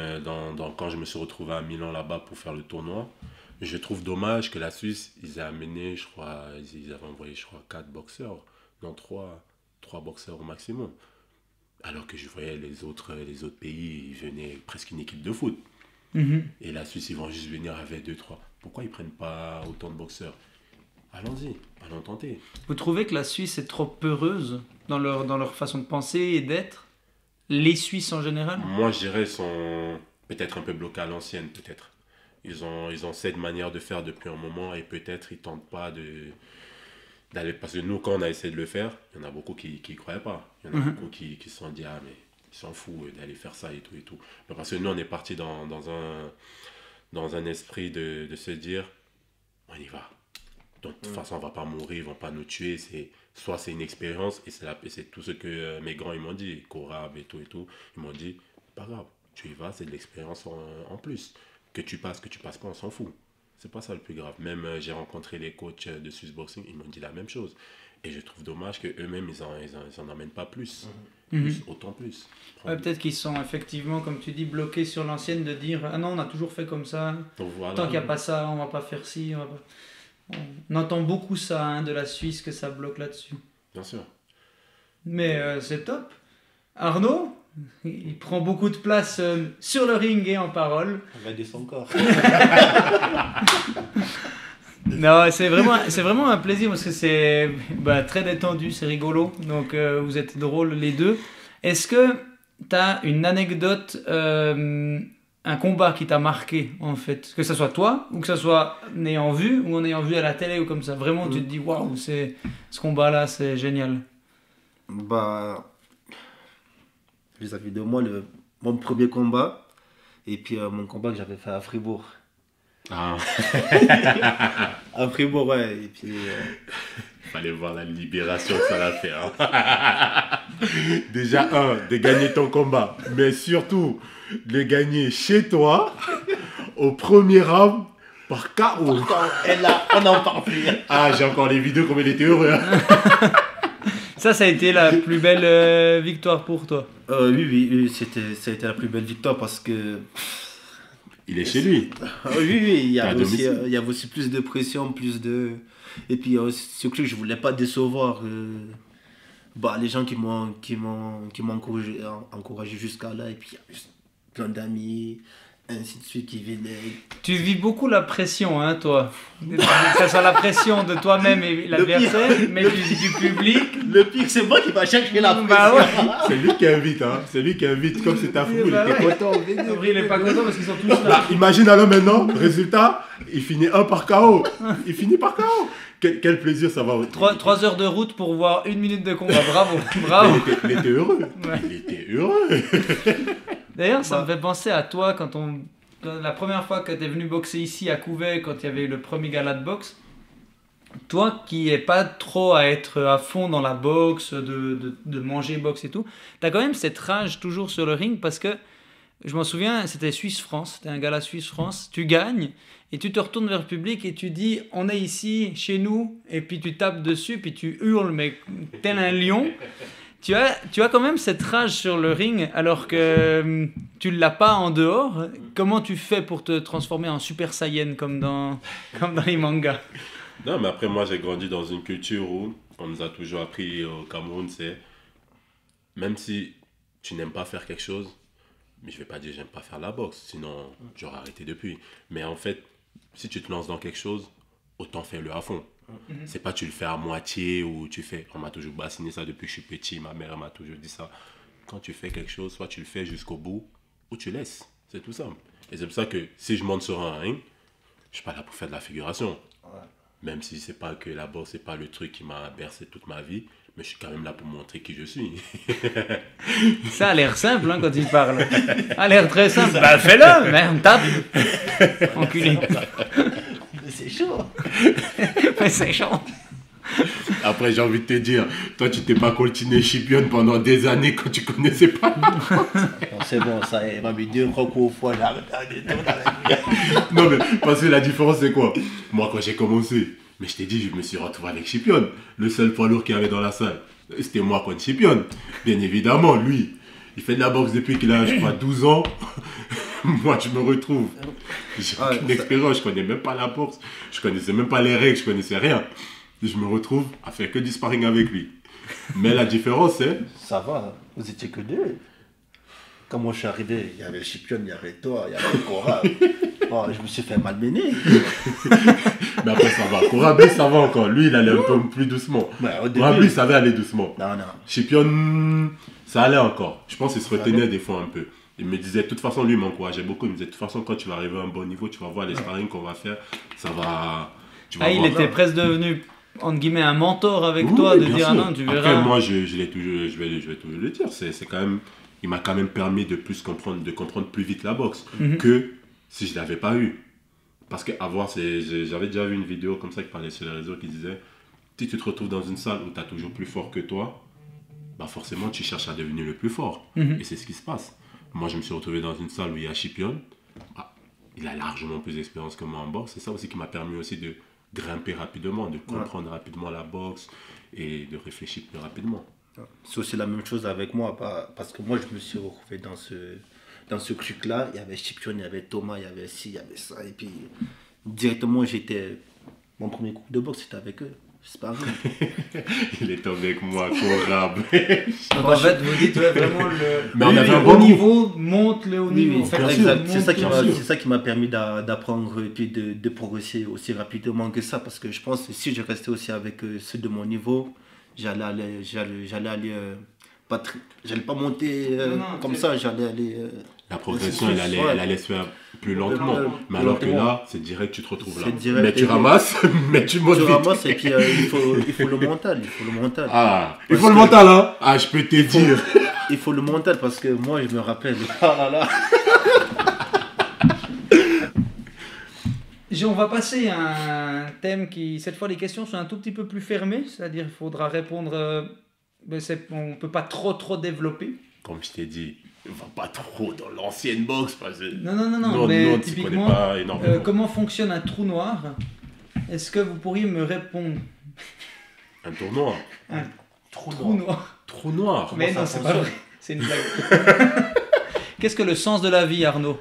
quand je me suis retrouvé à Milan là-bas pour faire le tournoi, je trouve dommage que la Suisse, ils aient amené, je crois, ils avaient envoyé, je crois, 4 boxeurs. Non, 3 boxeurs au maximum. Alors que je voyais les autres pays, ils venaient presque une équipe de foot. Et la Suisse, ils vont juste venir avec 2-3. Pourquoi ils ne prennent pas autant de boxeurs? Allons-y, allons tenter. Vous trouvez que la Suisse est trop peureuse dans leur façon de penser et d'être? Les Suisses en général? Moi, je dirais, sont peut-être un peu bloqués à l'ancienne, peut-être. Ils ont cette manière de faire depuis un moment et peut-être ils ne tentent pas d'aller... Parce que nous, quand on a essayé de le faire, il y en a beaucoup qui ne croyaient pas. Il y en a beaucoup qui se sont dit, ah mais ils s'en foutent d'aller faire ça et tout. Mais parce que nous, on est parti dans un esprit de se dire, on y va. Donc, de toute façon, on ne va pas mourir, ils ne vont pas nous tuer. Soit c'est une expérience, et c'est tout ce que mes grands ils m'ont dit, Corab et tout. Ils m'ont dit, pas grave, tu y vas, c'est de l'expérience en plus. Que tu passes pas, on s'en fout. C'est pas ça le plus grave. Même j'ai rencontré les coachs de Swiss Boxing, ils m'ont dit la même chose. Et je trouve dommage qu'eux-mêmes, ils en amènent pas plus. Autant plus. Ouais, peut-être qu'ils sont effectivement, comme tu dis, bloqués sur l'ancienne de dire « Ah non, on a toujours fait comme ça. Donc, voilà. Tant qu'il n'y a pas ça, on va pas faire ci. On va pas... » On entend beaucoup ça de la Suisse, que ça bloque là-dessus. Bien sûr. Mais c'est top. Arnaud, il prend beaucoup de place sur le ring et en parole. On va descendre encore. Non, c'est vraiment un plaisir parce que c'est très détendu, c'est rigolo. Donc vous êtes drôles les deux. Est-ce que tu as une anecdote, un combat qui t'a marqué en fait? Que ce soit toi ou que ce soit en ayant vu ou en ayant vu à la télé ou comme ça. Vraiment, tu te dis waouh, ce combat-là, c'est génial. Vis-à-vis de moi, mon premier combat et puis mon combat que j'avais fait à Fribourg. Ah. À Fribourg, ouais. Et puis. Fallait voir la libération que ça l'a fait. Hein. Déjà, de gagner ton combat, mais surtout de le gagner chez toi, au premier round, Par KO. Et là, on n'en parle plus. Ah, j'ai encore les vidéos comme il était heureux. Hein. Ça a été la plus belle victoire pour toi. Oui, ça a été la plus belle victoire parce que... Il est chez lui. Oui, il y À avait aussi, domicile. il y avait aussi plus de pression, plus de... Et puis surtout que je voulais pas décevoir les gens qui m'ont encouragé jusqu'à là. Et puis il y a plein d'amis, ainsi de suite, qui venaient. Tu vis beaucoup la pression, hein, toi. Que ce soit la pression de toi-même et l'adversaire, mais du public. Le pire, c'est moi qui va chercher la pression. Bah ouais. C'est lui qui invite, hein. C'est lui qui invite. Comme c'est un fou, il Bah était ouais. content. Après, il est pas content parce qu'ils sont tous là. Bah, imagine alors maintenant, résultat, il finit 1 par KO. Il finit par KO. Quel plaisir ça va. 3 heures de route pour voir 1 minute de combat. Bravo, bravo. Il était heureux. Ouais. Il était heureux. D'ailleurs, ça me fait penser à toi quand la première fois que tu es venu boxer ici à Couvet, quand il y avait le premier gala de boxe. Toi qui n'es pas trop à être à fond dans la boxe, de manger boxe et tout, tu as quand même cette rage toujours sur le ring parce que je m'en souviens, c'était Suisse-France, c'était un gala Suisse-France, tu gagnes et tu te retournes vers le public et tu dis on est ici chez nous et puis tu tapes dessus puis tu hurles mais tel un lion. Tu as quand même cette rage sur le ring alors que tu ne l'as pas en dehors. Comment tu fais pour te transformer en Super Saiyan comme dans les mangas? Non, mais après, moi, j'ai grandi dans une culture où on nous a toujours appris au Cameroun, c'est même si tu n'aimes pas faire quelque chose, mais je vais pas dire j'aime pas faire la boxe, sinon j'aurais arrêté depuis. Mais en fait, si tu te lances dans quelque chose, autant fais-le à fond. C'est pas tu le fais à moitié ou tu fais. On m'a toujours bassiné ça depuis que je suis petit, ma mère m'a toujours dit ça. Quand tu fais quelque chose, soit tu le fais jusqu'au bout ou tu laisses. C'est tout simple. Et c'est pour ça que si je monte sur un ring, je suis pas là pour faire de la figuration. Même si c'est pas que la boxe, c'est pas le truc qui m'a bercé toute ma vie, mais je suis quand même là pour montrer qui je suis. Ça a l'air simple hein, quand il parle. Ça a l'air très simple. Bah fais-le, merde, tape. Enculé. C'est chaud. Mais c'est chaud. Après, j'ai envie de te dire, toi, tu t'es pas continué champion pendant des années quand tu connaissais pas. C'est bon, ça il m'a mis 2 crocs au foie, j'arrête de tourner avec lui. Non, mais parce que la différence, c'est quoi? Moi, quand j'ai commencé, mais je t'ai dit, je me suis retrouvé avec champion. Le seul poids lourd qu'il y avait dans la salle, c'était moi contre champion. Bien évidemment, lui, il fait de la boxe depuis qu'il a, je crois, 12 ans. Moi, je me retrouve. J'ai aucune expérience, je connais même pas la boxe. Je connaissais même pas les règles, je connaissais rien. Et je me retrouve à faire que du sparring avec lui. Mais la différence, c'est... Ça va, vous étiez que 2. Quand moi je suis arrivé, il y avait le champion, il y avait toi, il y avait Cora. Oh, je me suis fait malmener. Mais après, ça va. Corabé, ça va encore. Lui, il allait un peu plus doucement. Ouais, Corabé, il savait aller doucement. Non. Chipion, ça allait encore. Je pense qu'il se retenait des fois un peu. Il me disait, de toute façon, lui, il m'encourageait beaucoup. Il me disait, de toute façon, quand tu vas arriver à un bon niveau, tu vas voir les sparring qu'on va faire. Ça va... Tu vas Ah, il voir. était presque devenu, entre guillemets, un mentor avec Oui, toi, de bien dire sûr. ah non, tu verras. Après, moi, je l'ai toujours, je vais toujours le dire. C'est quand même... Il m'a quand même permis de plus comprendre, de comprendre plus vite la boxe que si je ne l'avais pas eu. Parce qu'avant, j'avais déjà vu une vidéo comme ça qui parlait sur les réseaux qui disait si tu te retrouves dans une salle où tu as toujours plus fort que toi, bah forcément tu cherches à devenir le plus fort. Et c'est ce qui se passe. Moi, je me suis retrouvé dans une salle où il y a Chipion. Ah, il a largement plus d'expérience que moi en boxe. C'est ça aussi qui m'a permis aussi de grimper rapidement, de comprendre rapidement la boxe et de réfléchir plus rapidement. C'est aussi la même chose avec moi, parce que moi je me suis retrouvé dans ce truc-là. Il y avait Chipion, il y avait Thomas, il y avait ci, il y avait ça. Et puis directement, mon premier cours de boxe, c'était avec eux. C'est pas vrai. Il est avec moi, Corab. Donc en fait, vous dites ouais, vraiment Mais on avait un le bon haut niveau monte le haut niveau. Oui, Faites exact. monte C'est ça le haut. c'est ça qui m'a permis d'apprendre et puis de progresser aussi rapidement que ça. Parce que je pense que si je restais aussi avec ceux de mon niveau, j'allais pas monter Non, comme c'est- ça, j'allais aller... La progression, Ouais. elle allait se faire plus lentement. Mais alors que là, c'est direct, tu te retrouves là. C'est direct. Mais tu ramasses, mais tu montes Tu vite. ramasses et puis il faut le mental. Ah, il Parce faut le que- mental, hein. Ah, je peux te dire. Il faut le mental parce que moi je me rappelle. Ah là là. On va passer à un thème qui, cette fois, les questions sont un tout petit peu plus fermées, c'est-à-dire qu'il faudra répondre. On ne peut pas trop développer. comme je t'ai dit, va pas trop dans l'ancienne boxe. Parce que Non, mais nous, on s'y connaît typiquement, pas énormément. comment fonctionne un trou noir? Est-ce que vous pourriez me répondre? Un tournoi. Un Trou trou noir. Trou noir. Mais ça non, c'est pas fonctionne? vrai. C'est une blague. Qu'est-ce que le sens de la vie, Arnaud?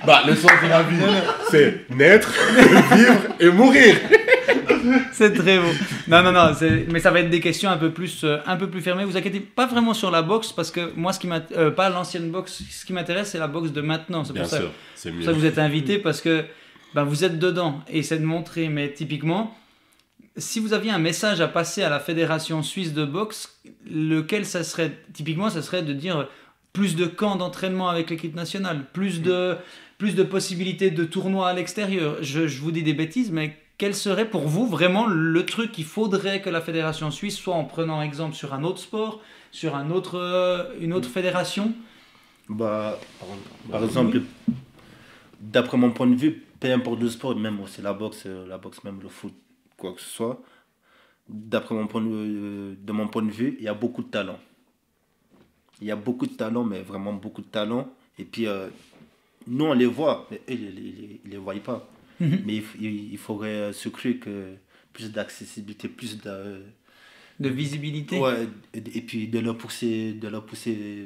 Bah, le sens de la vie, c'est naître, vivre et mourir. C'est très beau. Non, mais ça va être des questions un peu plus fermées. Vous inquiétez pas vraiment sur la boxe, parce que moi, pas l'ancienne boxe, ce qui m'intéresse, c'est la boxe de maintenant. C'est Bien pour ça, sûr, c'est pour mieux. ça que vous êtes invité, parce que vous êtes dedans, et c'est de montrer. Mais typiquement, si vous aviez un message à passer à la Fédération suisse de boxe, lequel ça serait? Typiquement, ça serait de dire plus de camps d'entraînement avec l'équipe nationale, plus de possibilités de tournois à l'extérieur. Je vous dis des bêtises, mais quel serait pour vous vraiment le truc qu'il faudrait que la Fédération suisse, soit en prenant exemple sur un autre sport, sur une autre fédération? Bah, par exemple, d'après mon point de vue, peu importe le sport, même aussi la boxe, même le foot, quoi que ce soit, de mon point de vue, il y a beaucoup de talent. Il y a beaucoup de talent, mais vraiment beaucoup de talent. Et puis, nous, on les voit, mais eux, ils ne les voient pas. Mais il faudrait se créer que plus d'accessibilité, plus de visibilité. Ouais, et puis de leur pousser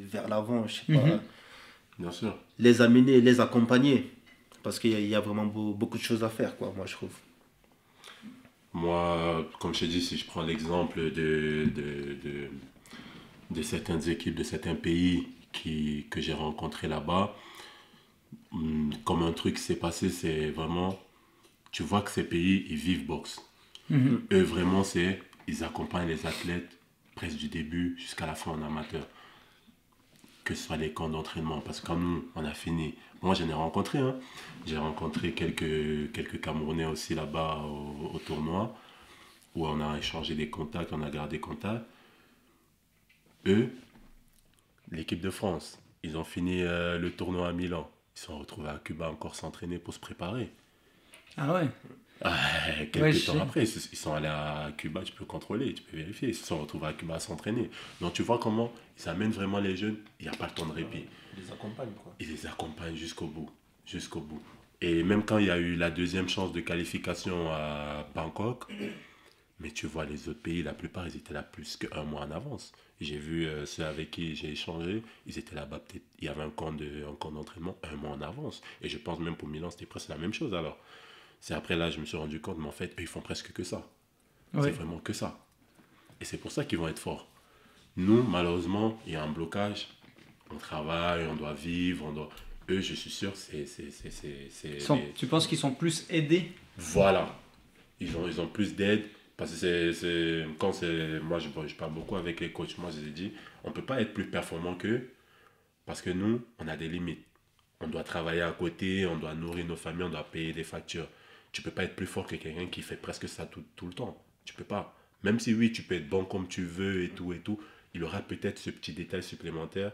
vers l'avant, je sais pas. Bien sûr. Les amener, les accompagner. Parce qu'il y a vraiment beaucoup de choses à faire, quoi, moi, je trouve. Moi, comme je t'ai dit, si je prends l'exemple de certaines équipes, de certains pays que j'ai rencontrés là-bas, comme un truc s'est passé, c'est vraiment, tu vois que ces pays, ils vivent boxe. Eux, vraiment, ils accompagnent les athlètes presque du début jusqu'à la fin en amateur. Que ce soit les camps d'entraînement, parce que quand nous, on a fini, moi j'en ai rencontré, hein. J'ai rencontré quelques Camerounais aussi là-bas au tournoi, où on a échangé des contacts, on a gardé contact. Eux, l'équipe de France, ils ont fini le tournoi à Milan. Ils se sont retrouvés à Cuba encore s'entraîner pour se préparer. Ah ouais? Quelques temps après, ils sont allés à Cuba, tu peux contrôler, tu peux vérifier. Ils se sont retrouvés à Cuba à s'entraîner. Donc tu vois comment ils amènent vraiment les jeunes, il n'y a pas le temps de répit. Ils les accompagnent, quoi. Ils les accompagnent jusqu'au bout. Jusqu'au bout. Et même quand il y a eu la deuxième chance de qualification à Bangkok, mais tu vois les autres pays, la plupart, ils étaient là plus qu'un mois en avance. J'ai vu ceux avec qui j'ai échangé, ils étaient là-bas, peut-être, il y avait un camp d'entraînement un mois en avance. Et je pense même pour Milan, c'était presque la même chose alors. C'est après là, je me suis rendu compte, mais en fait, eux, ils font presque que ça. Ouais. C'est vraiment que ça. Et c'est pour ça qu'ils vont être forts. Nous, malheureusement, il y a un blocage. On travaille, on doit vivre, Eux, je suis sûr, Tu penses qu'ils sont plus aidés? Voilà. Ils ont plus d'aide. Parce que moi, je parle beaucoup avec les coachs. Moi, je les ai dit, on ne peut pas être plus performant qu'eux. Parce que nous, on a des limites. On doit travailler à côté, on doit nourrir nos familles, on doit payer des factures. Tu ne peux pas être plus fort que quelqu'un qui fait presque ça tout le temps. Tu ne peux pas. Même si oui, tu peux être bon comme tu veux et tout, il y aura peut-être ce petit détail supplémentaire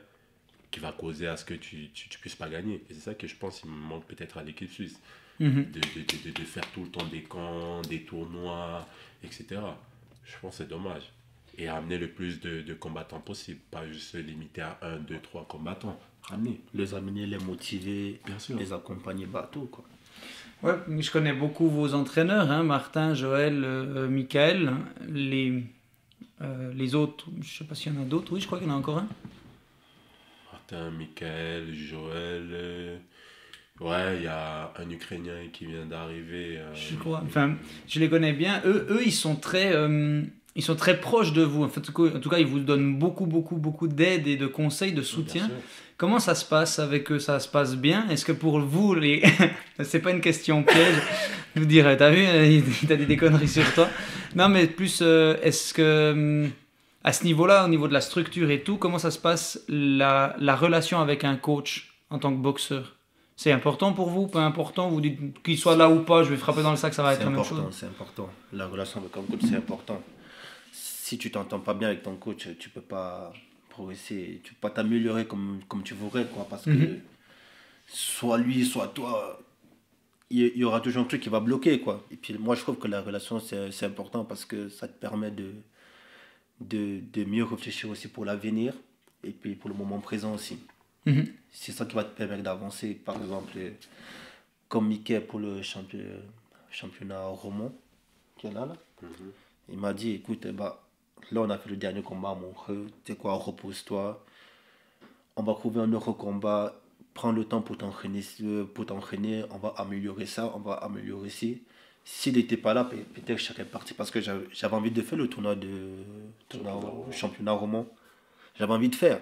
qui va causer à ce que tu ne puisses pas gagner. Et c'est ça que je pense qu'il me manque peut-être à l'équipe suisse. De faire tout le temps des camps, des tournois, etc. Je pense que c'est dommage. Et amener le plus de combattants possible. Pas juste se limiter à 1, 2, 3 combattants. Ramener. Les amener, les motiver, Bien sûr. les accompagner, tout, quoi. Ouais, je connais beaucoup vos entraîneurs, hein, Martin, Joël, Michael. Les autres, je ne sais pas s'il y en a d'autres. Oui, je crois qu'il y en a encore un. Martin, Michael, Joël. Ouais, il y a un Ukrainien qui vient d'arriver. Je crois. Enfin, je les connais bien. Eux, ils sont très proches de vous. En tout cas, ils vous donnent beaucoup d'aide et de conseils, de soutien. Comment ça se passe avec eux? Ça se passe bien? Est-ce que pour vous, c'est pas une question piège, je vous dirais, t'as vu, il t'a dit des conneries sur toi. Non, mais plus, est-ce que, à ce niveau-là, au niveau de la structure et tout, comment ça se passe, la relation avec un coach en tant que boxeur? C'est important pour vous? Peu important, vous dites qu'il soit là ou pas, je vais frapper dans le sac, ça va être la même chose? C'est important. La relation avec un coach, c'est important. Si tu t'entends pas bien avec ton coach, tu peux pas progresser, tu peux pas t'améliorer comme tu voudrais, quoi, parce que soit lui, soit toi, il y aura toujours un truc qui va bloquer, quoi. Et puis moi, je trouve que la relation, c'est important parce que ça te permet de mieux réfléchir aussi pour l'avenir et puis pour le moment présent aussi. Mhm. C'est ça qui va te permettre d'avancer. Par exemple, comme Mickey pour le championnat roman qu'il y en a là. Il m'a dit, écoute, là on a fait le dernier combat, mon frère, tu sais quoi, repose-toi. On va trouver un autre combat, prends le temps pour t'entraîner, on va améliorer ça, on va améliorer ci. S'il n'était pas là, peut-être que je serais parti parce que j'avais envie de faire le tournoi championnat roman. J'avais envie de faire.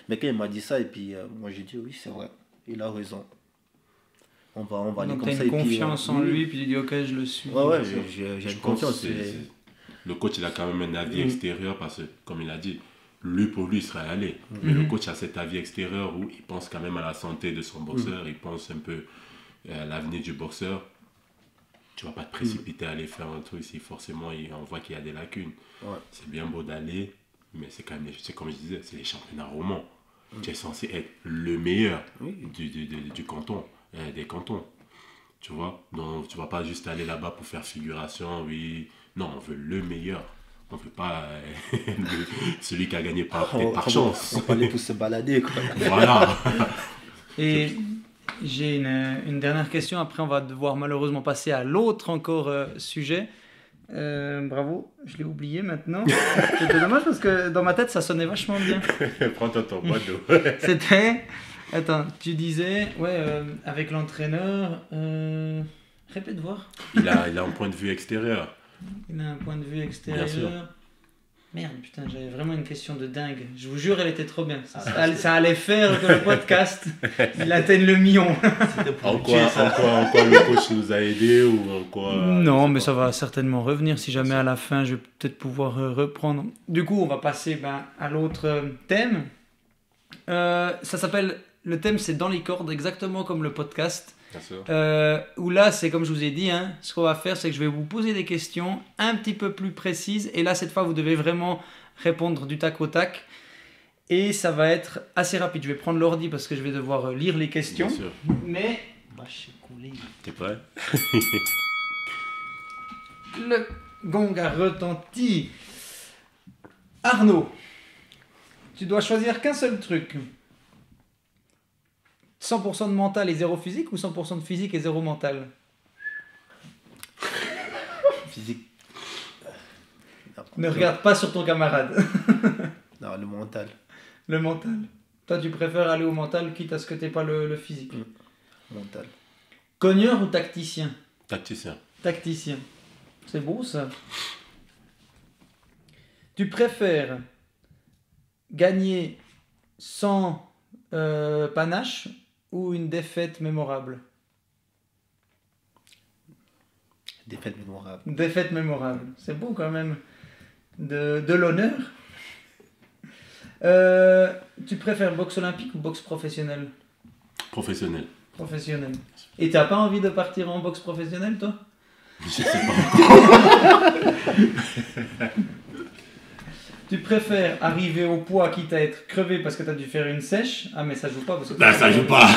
Mais quand il m'a dit ça, et puis moi j'ai dit oui, c'est vrai, il a raison. On va aller Donc comme t'as ça. une et puis, confiance en oui. lui, puis tu dis ok, je le suis. Ouais, j'ai Je une pense confiance. que le coach, il a quand même un avis extérieur parce que, comme il a dit, pour lui, il serait allé. Mais le coach a cet avis extérieur où il pense quand même à la santé de son boxeur, il pense un peu à l'avenir du boxeur. Tu vas pas te précipiter à aller faire un truc si forcément on voit qu'il y a des lacunes. Ouais. C'est bien beau d'aller, mais c'est quand même, comme je disais, c'est les championnats romans. Tu es censé être le meilleur du canton, des cantons. Tu vois, donc tu vas pas juste aller là-bas pour faire figuration, oui. Non, on veut le meilleur. On veut pas celui qui a gagné par chance. On va aller tous se balader, quoi. Voilà. Et j'ai une dernière question, après on va devoir malheureusement passer à l'autre encore sujet. Bravo, je l'ai oublié maintenant. C'était dommage parce que dans ma tête ça sonnait vachement bien. Prends-toi ton boîte d'eau. C'était... Attends, tu disais, avec l'entraîneur... Répète voir. Il a un point de vue extérieur. Il a un point de vue extérieur. Bien sûr. Merde, putain, j'avais vraiment une question de dingue. Je vous jure, elle était trop bien. Ça allait faire que le podcast, il atteigne le million. En quoi le coach nous a aidés ou en quoi... Non, mais ça va certainement revenir si jamais à la fin, je vais peut-être pouvoir reprendre. Du coup, on va passer à l'autre thème. Ça s'appelle... Le thème, c'est dans les cordes, exactement comme le podcast. Bien sûr. Où là, c'est comme je vous ai dit, ce qu'on va faire, c'est que je vais vous poser des questions un petit peu plus précises. Et là, cette fois, vous devez vraiment répondre du tac au tac. Et ça va être assez rapide. Je vais prendre l'ordi parce que je vais devoir lire les questions. Bien sûr. Mais T'es prêt? le gong a retenti. Arnaud, tu dois choisir qu'un seul truc. 100% de mental et 0 physique ou 100% de physique et 0 mental? Physique. Ne regarde pas sur ton camarade. Non, le mental. Le mental. Toi, tu préfères aller au mental quitte à ce que tu n'aies pas le physique. Mental. Cogneur ou tacticien? Tacticien. Tacticien. C'est beau ça. Tu préfères gagner sans panache ou une défaite mémorable? Défaite mémorable. Une défaite mémorable. C'est beau quand même. De l'honneur. Tu préfères boxe olympique ou boxe professionnelle? Professionnel. Professionnelle. Et t'as pas envie de partir en boxe professionnelle, toi? Je sais pas. Tu préfères arriver au poids quitte à être crevé parce que t'as dû faire une sèche? Ah, mais ça joue pas parce que... Ça joue pas.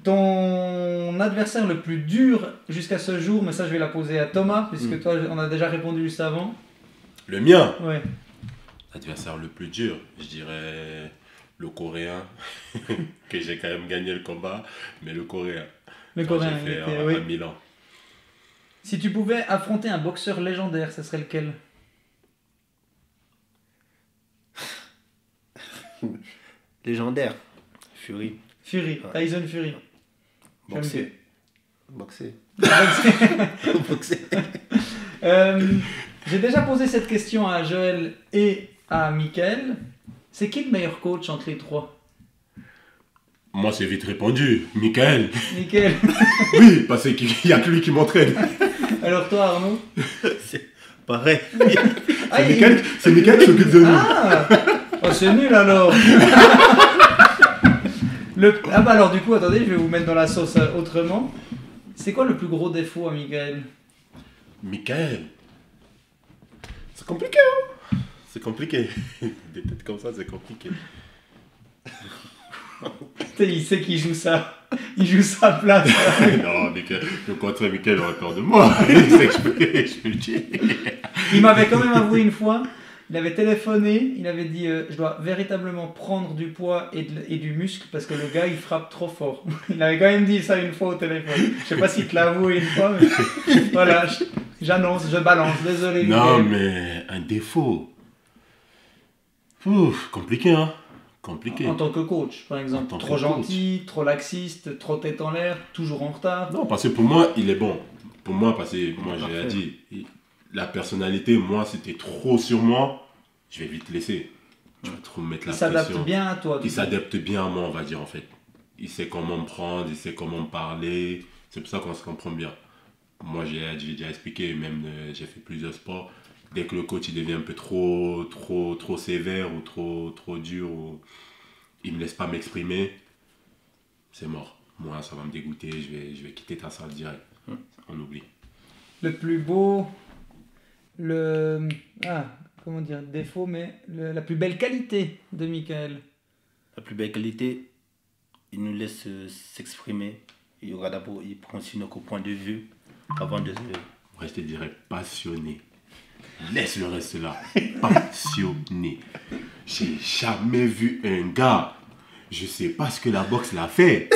Ton adversaire le plus dur jusqu'à ce jour, mais ça je vais la poser à Thomas, puisque toi on a déjà répondu juste avant. Le mien. Ouais. Adversaire le plus dur, je dirais le Coréen, que j'ai quand même gagné le combat, mais le Coréen. Le Quand Coréen, j'ai fait il était- à oui. Milan. Si tu pouvais affronter un boxeur légendaire, ce serait lequel? Légendaire. Fury. Fury, Ouais. Tyson Fury. Boxer. Boxer. J'aime Boxer. J'ai déjà posé cette question à Joël et à Mickaël. C'est qui le meilleur coach entre les trois? Moi, c'est vite répondu. Michael. Mickaël. Oui, parce qu'il y a que lui qui m'entraîne. Alors toi, Arnaud? C'est pareil. Ah, il- C'est Michael qui s'occupe de nous. Ah oh, c'est nul alors. Ah bah alors du coup, attendez, je vais vous mettre dans la sauce autrement. C'est quoi le plus gros défaut à Mickaël? Michael. C'est compliqué, hein? C'est compliqué. Des têtes comme ça, c'est compliqué. Putain, il sait qu'il joue ça. Il joue sa place. Non, le contraire, Michael aurait peur de moi. Il sait que je peux le tuer. Il m'avait quand même avoué une fois, il avait téléphoné, il avait dit je dois véritablement prendre du poids et du muscle parce que le gars il frappe trop fort. Il avait quand même dit ça une fois au téléphone. Je sais pas s'il te l'a avoué une fois, mais voilà, j'annonce, je balance, désolé. Non, mais un défaut. Ouf, compliqué, hein. Compliqué. En tant que coach, par exemple, tant que trop coach. gentil, trop laxiste, trop tête en l'air, toujours en retard. Non, parce que pour moi, il est bon. Pour moi, parce que moi, j'ai Parfait. dit, la personnalité, moi, c'était trop sur moi, je vais vite laisser. Je vais trop me mettre Il la s'adapte pression. bien à toi. Il s'adapte bien à moi, on va dire, en fait. Il sait comment me prendre, il sait comment me parler. C'est pour ça qu'on se comprend bien. Moi, j'ai déjà expliqué, même j'ai fait plusieurs sports. Dès que le coach il devient un peu trop sévère ou trop dur, ou il me laisse pas m'exprimer, c'est mort. Moi, ça va me dégoûter, je vais quitter ta salle direct. On oublie. Le plus beau, comment dire, défaut, mais la plus belle qualité de Michael. La plus belle qualité, il nous laisse s'exprimer. Il y aura d'abord, il prend aussi notre point de vue avant de... Moi, je te dirais passionné. Laisse le reste là. Passionné. J'ai jamais vu un gars, je sais pas ce que la boxe l'a fait,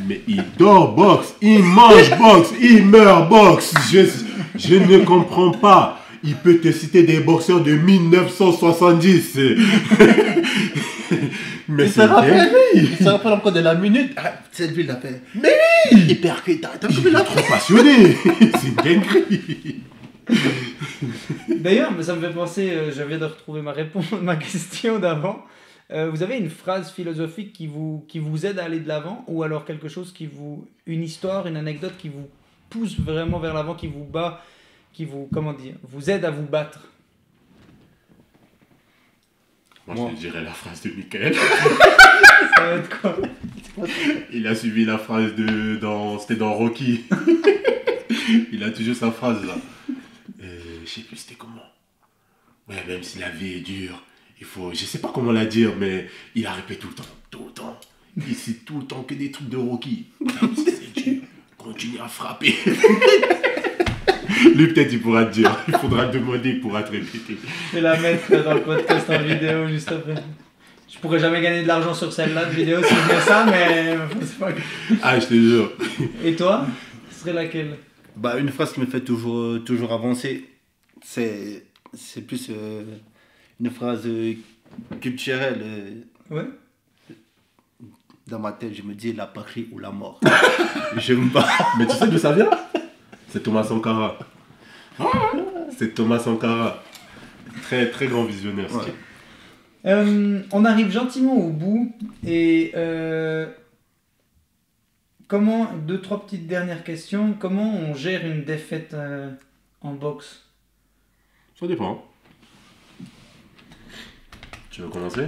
mais il dort boxe, il mange boxe, il meurt boxe. Je ne comprends pas. Il peut te citer des boxeurs de 1970. Mais c'est bien. Il se rappelle encore de la minute. Ah, cette ville l'a fait. Mais oui. Il percute. T'as Il est trop passionné. C'est une dinguerie. D'ailleurs, ça me fait penser, je viens de retrouver ma question d'avant. Vous avez une phrase philosophique qui vous aide à aller de l'avant, ou alors quelque chose une histoire, une anecdote qui vous pousse vraiment vers l'avant, qui vous bat, vous aide à vous battre. Moi, je dirais la phrase de Michael. Ça va être quoi? Il a suivi la phrase c'était dans Rocky. Il a toujours sa phrase là. Je sais plus c'était comment. Ouais, même si la vie est dure, je sais pas comment la dire, mais il a répété tout le temps. Il cite tout le temps que des trucs de Rocky. Même si c'est dur, continue à frapper. Lui peut-être il pourra te dire, il faudra te demander, il pourra te répéter. Je vais la mettre dans le podcast en vidéo juste après. Je pourrais jamais gagner de l'argent sur celle-là de vidéo si je fais ça, mais c'est pas grave. Ah, je te jure. Et toi, ce serait laquelle? Bah, une phrase qui me fait toujours avancer, c'est plus une phrase culturelle. Ouais. Dans ma tête, je me dis la patrie ou la mort. Je me bats. Mais tu sais d'où ça vient? C'est Thomas Sankara. C'est Thomas Sankara. Très, très grand visionnaire, ce Ouais. type. On arrive gentiment au bout et deux, trois petites dernières questions. Comment on gère une défaite en boxe? Ça dépend. Tu veux commencer?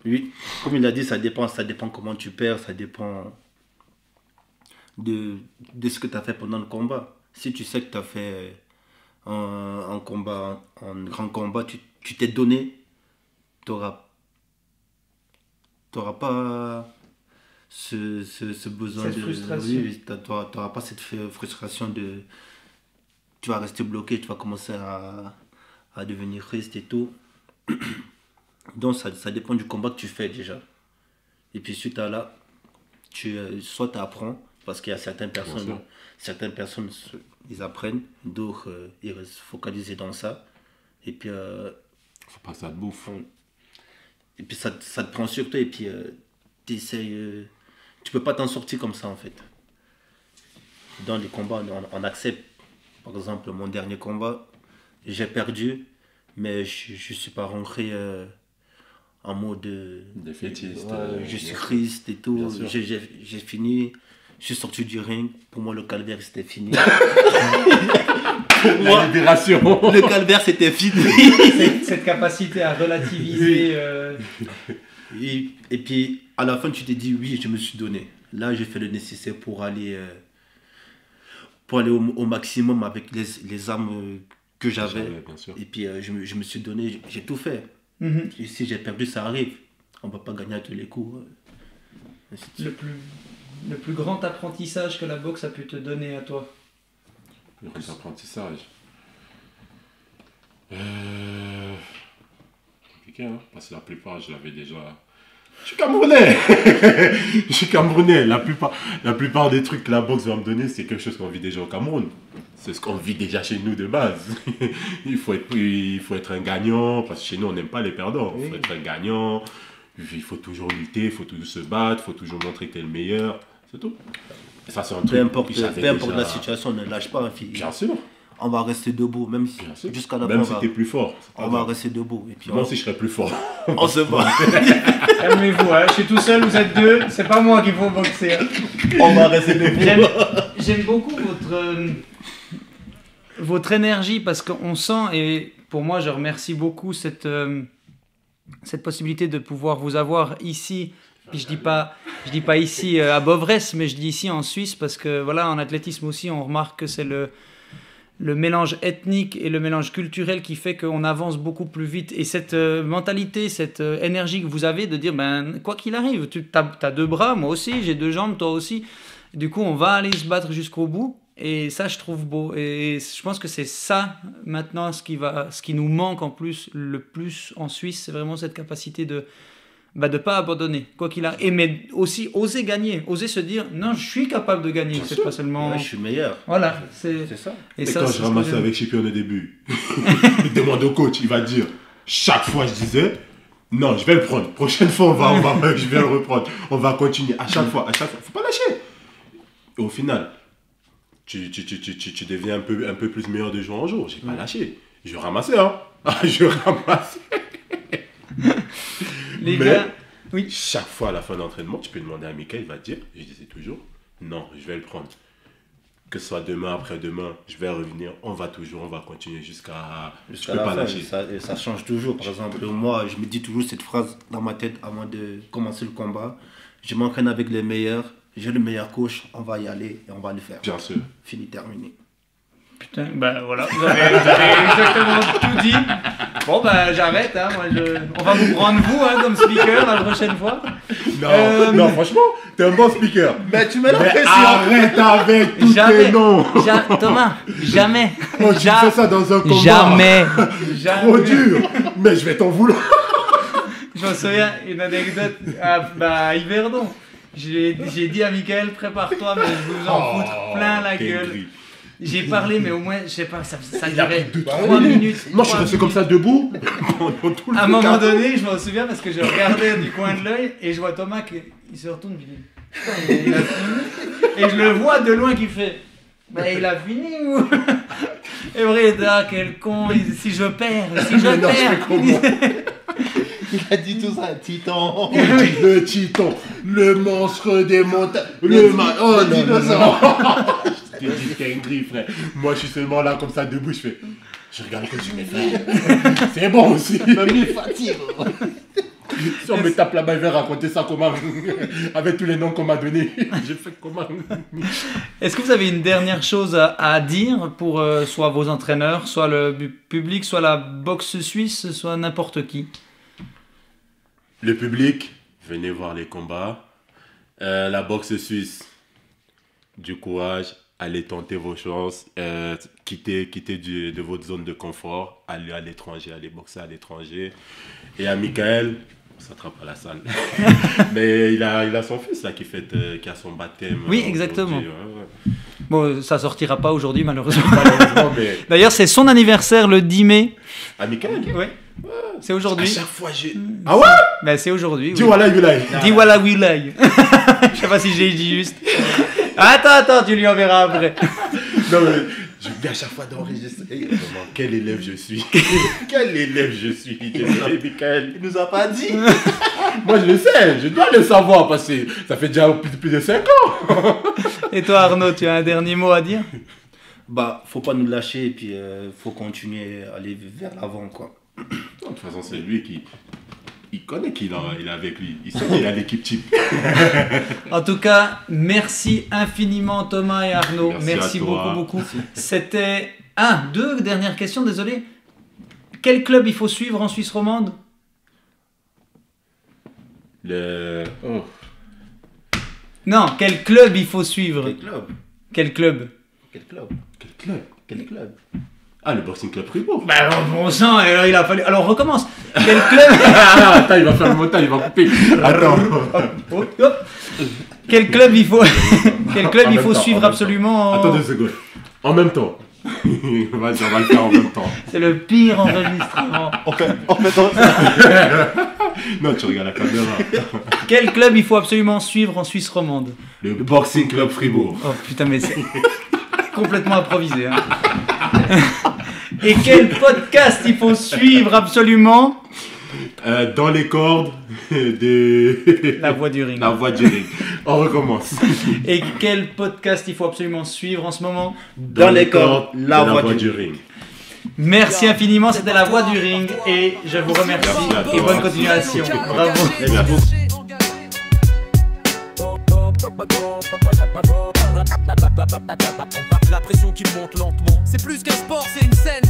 Oui, comme il a dit, ça dépend comment tu perds, ça dépend de ce que tu as fait pendant le combat. Si tu sais que tu as fait un grand combat, tu t'es donné, tu n'auras pas ce besoin Cette frustration. Oui, tu n'auras pas cette frustration de... Tu vas rester bloqué, tu vas commencer à devenir triste et tout. Donc ça dépend du combat que tu fais déjà. Et puis suite à là, soit tu apprends, parce qu'il y a certaines personnes, ils apprennent, d'autres ils restent focalisés dans ça. Et puis, Faut pas que ça te bouffe. et puis ça te prend sur toi et puis t'essayes, tu peux pas t'en sortir comme ça en fait. Dans les combats, on accepte. Par exemple, mon dernier combat, j'ai perdu, mais je suis pas rentré en mode Défaitiste. je suis triste et tout. Bien sûr. J'ai fini, je suis sorti du ring. Pour moi, le calvaire c'était fini. La libération. Le calvaire c'était fini. Cette capacité à relativiser. Et puis à la fin, tu t'es dit oui, je me suis donné. Là, j'ai fait le nécessaire pour aller au maximum avec les armes que j'avais. Bien sûr. Et puis je me suis donné, j'ai tout fait. Mhm. Et si j'ai perdu, ça arrive. On ne peut pas gagner à tous les coups. Le plus Le plus grand apprentissage que la boxe a pu te donner à toi? Le plus apprentissage. Compliqué, hein, parce que la plupart, je l'avais déjà. Je suis Camerounais. Je suis Camerounais. La plupart des trucs que la boxe va me donner, c'est quelque chose qu'on vit déjà au Cameroun. C'est ce qu'on vit déjà chez nous de base. il faut être un gagnant, parce que chez nous, on n'aime pas les perdants. Il faut être un gagnant. Il faut toujours lutter, il faut toujours se battre, il faut toujours montrer que tu es le meilleur. C'est tout. Et ça, c'est un truc Peu importe déjà... la situation, ne lâche pas. Bien sûr. On va rester debout, même si jusqu'à la fin. Même si tu es plus fort. On va rester debout. Et puis moi aussi, je serais plus fort. On se bat. Calmez-vous, hein. Je suis tout seul, vous êtes deux. C'est pas moi qu'il faut boxer. Hein. On va rester debout. J'aime beaucoup votre énergie parce qu'on sent, et pour moi, je remercie beaucoup cette possibilité de pouvoir vous avoir ici. Puis je dis pas ici à Bovresse, mais je dis ici en Suisse parce que voilà, en athlétisme aussi, on remarque que c'est le mélange ethnique et le mélange culturel qui fait qu'on avance beaucoup plus vite. Et cette mentalité, cette énergie que vous avez de dire, ben, quoi qu'il arrive, tu as deux bras, moi aussi, j'ai deux jambes, toi aussi. Du coup, on va aller se battre jusqu'au bout. Et ça, je trouve beau. Et je pense que c'est ça, maintenant, ce qui nous manque en plus, le plus en Suisse, c'est vraiment cette capacité de pas abandonner, quoi qu'il arrive. Mais aussi oser gagner, oser se dire, non, je suis capable de gagner. C'est pas seulement... Ouais, je suis meilleur. Voilà, c'est ça. Et ça, quand je ramassais avec Chipion au début, il demande au coach, il va dire, chaque fois je disais, non, je vais le prendre. Prochaine fois, je vais le reprendre. On va continuer. À chaque fois. Faut pas lâcher. Et au final, tu deviens un peu plus meilleur de jour en jour. J'ai pas lâché. Je ramassais, hein. Je ramassais. Les gars, oui. Chaque fois à la fin d'entraînement, tu peux demander à Mickaël, il va te dire, je disais toujours, non, je vais le prendre. Que ce soit demain, après-demain, je vais revenir, on va continuer jusqu'à je peux pas lâcher. Ça change toujours. Par exemple, moi, je me dis toujours cette phrase dans ma tête avant de commencer le combat. Je m'entraîne avec les meilleurs, j'ai le meilleur coach, on va y aller et on va le faire. Bien sûr. Fini, terminé. Putain, ben voilà, vous avez exactement tout dit. Bon ben j'arrête, hein, on va vous prendre vous hein, comme speaker la prochaine fois. Non, franchement, t'es un bon speaker. Mais tu mets la pression. Arrête avec tous tes noms. Thomas, jamais. Oh, tu fais ça dans un combat. Jamais. Trop dur. Mais je vais t'en vouloir. Je me souviens, une anecdote à Yverdon. J'ai dit à Mickaël, prépare-toi, mais je vais vous en foutre plein la gueule. J'ai parlé, mais au moins, je sais pas, ça durait 3 minutes. Moi, je suis resté comme ça debout. À un moment donné, je m'en souviens parce que je regardais du coin de l'œil et je vois Thomas qui se retourne. Il a fini. Et je le vois de loin qui fait. Mais il a fini ou. Et Breda, quel con, si je perds. Il a dit tout ça, Titan. Le Titan, le monstre des montagnes, le dinosaure. Je te dis qu'un gris, frère. Moi, je suis seulement là comme ça debout, je regarde que je mes frères. C'est bon aussi. Même il fatigue. Si on me tape là-bas, il va raconter ça comment, avec tous les noms qu'on m'a donnés. J'ai fait comment. Est-ce que vous avez une dernière chose à dire pour soit vos entraîneurs, soit le public, soit la boxe suisse, soit n'importe qui? Le public, venez voir les combats. La boxe suisse, du courage, allez tenter vos chances, quittez de votre zone de confort, allez à l'étranger, allez boxer à l'étranger. Et à Mickaël, on s'attrape à la salle. Mais il a son fils là qui a son baptême. Oui, exactement. Ouais. Bon, ça sortira pas aujourd'hui malheureusement. Mais... D'ailleurs, c'est son anniversaire le 10 mai. À Mickaël? Oui. C'est aujourd'hui. À chaque fois, Ah ouais? Ben, c'est aujourd'hui. Dis voilà, Yulai. Dis voilà, Yulai. Je sais pas si j'ai dit juste. Attends, tu lui enverras après. Non, mais je dis à chaque fois d'enregistrer. Quel élève je suis. Quel élève je suis. Mickaël. Il nous a pas dit. Moi, je le sais. Je dois le savoir parce que ça fait déjà plus de 5 ans. Et toi, Arnaud, tu as un dernier mot à dire? Faut pas nous lâcher et puis faut continuer à aller vers l'avant, quoi. De toute façon, c'est lui qui... Il connaît qu'il est avec lui. Il sait qu'il a l'équipe type. En tout cas, merci infiniment Thomas et Arnaud. Merci beaucoup. C'était... deux dernières questions, désolé. Quel club il faut suivre en Suisse romande? Non, quel club il faut suivre? Quel club? Quel club? Quel club? Quel club? Quel club? Ah, le Boxing Club Fribourg. Bah bon sang, alors, il a fallu... Alors on recommence. Quel club? Attends, il va faire le montage, il va couper. Attends. Hop, hop. Quel club il faut, quel club En il même faut temps, suivre en même absolument? Attends 2 secondes. En même temps. Vas-y, on va le faire en même temps. C'est le pire enregistrement. En fait, on- Non, tu regardes la caméra. Quel club il faut absolument suivre en Suisse romande? Le Boxing Club Fribourg. Oh putain, mais c'est complètement improvisé. Hein. Et quel podcast il faut suivre absolument? Dans les cordes de... La voix du ring. La voix du ring. On recommence. Et quel podcast il faut absolument suivre en ce moment? Dans les cordes, la de voix du ring. Merci infiniment, c'était la voix du ring et je vous remercie Merci à toi. et bonne continuation. Bravo. La pression qui monte lentement. C'est plus qu'un sport, c'est une scène.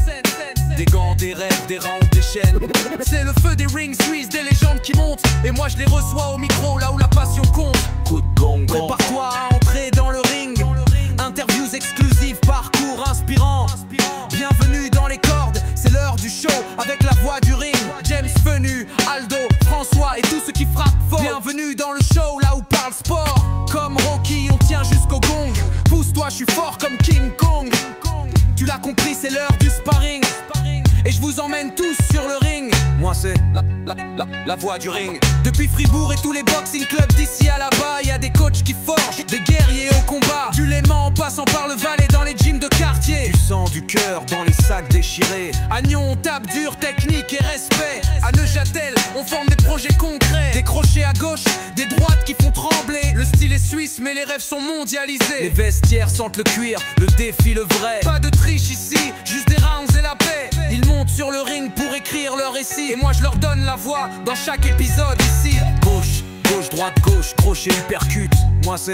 Des gants, des rêves, des rounds, des chaînes. C'est le feu des rings suisses, des légendes qui montent. Et moi je les reçois au micro, là où la passion compte. Coup de gong. Prépare-toi à entrer dans le ring. Interviews exclusives, parcours inspirant. Bienvenue dans les cordes, c'est l'heure du show avec la voix du ring. James Venu, Aldo, François et tous ceux qui frappent fort. Bienvenue dans le show, là où parle sport. Comme Rocky, on tient jusqu'au gong. Pousse-toi, je suis fort comme King Kong. Tu l'as compris, c'est l'heure du sparring. Et je vous emmène tous sur le ring. Moi c'est la voix du ring. Depuis Fribourg et tous les boxing clubs d'ici à là-bas, y a des coachs qui forgent des guerriers au combat. Du Léman en passant par le Valais dans les gyms de quartier. Du sang, du cœur dans les sacs déchirés. À Nyon on tape dur, technique et respect. À Neuchâtel on forme des projets concrets. Des crochets à gauche, des droites qui font trembler. Le style est suisse mais les rêves sont mondialisés. Les vestiaires sentent le cuir, le défi le vrai. Pas de triche ici, juste des rounds et la paix. Ils montent sur le ring pour écrire leur récit. Et moi je leur donne la voix dans chaque épisode ici. Gauche, gauche, droite, gauche, crochet, uppercut. Moi c'est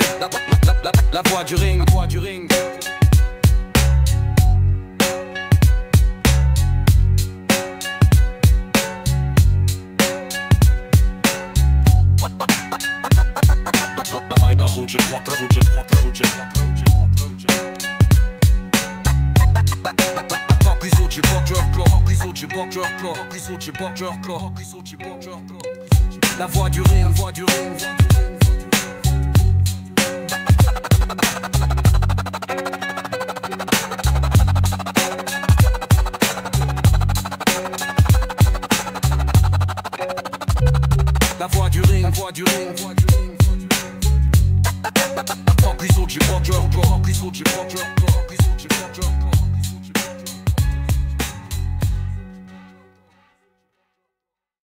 la voix du ring. La voix du ring. La voix du ring, voix du ring. La voix du ring, voix du ring. Remplis au du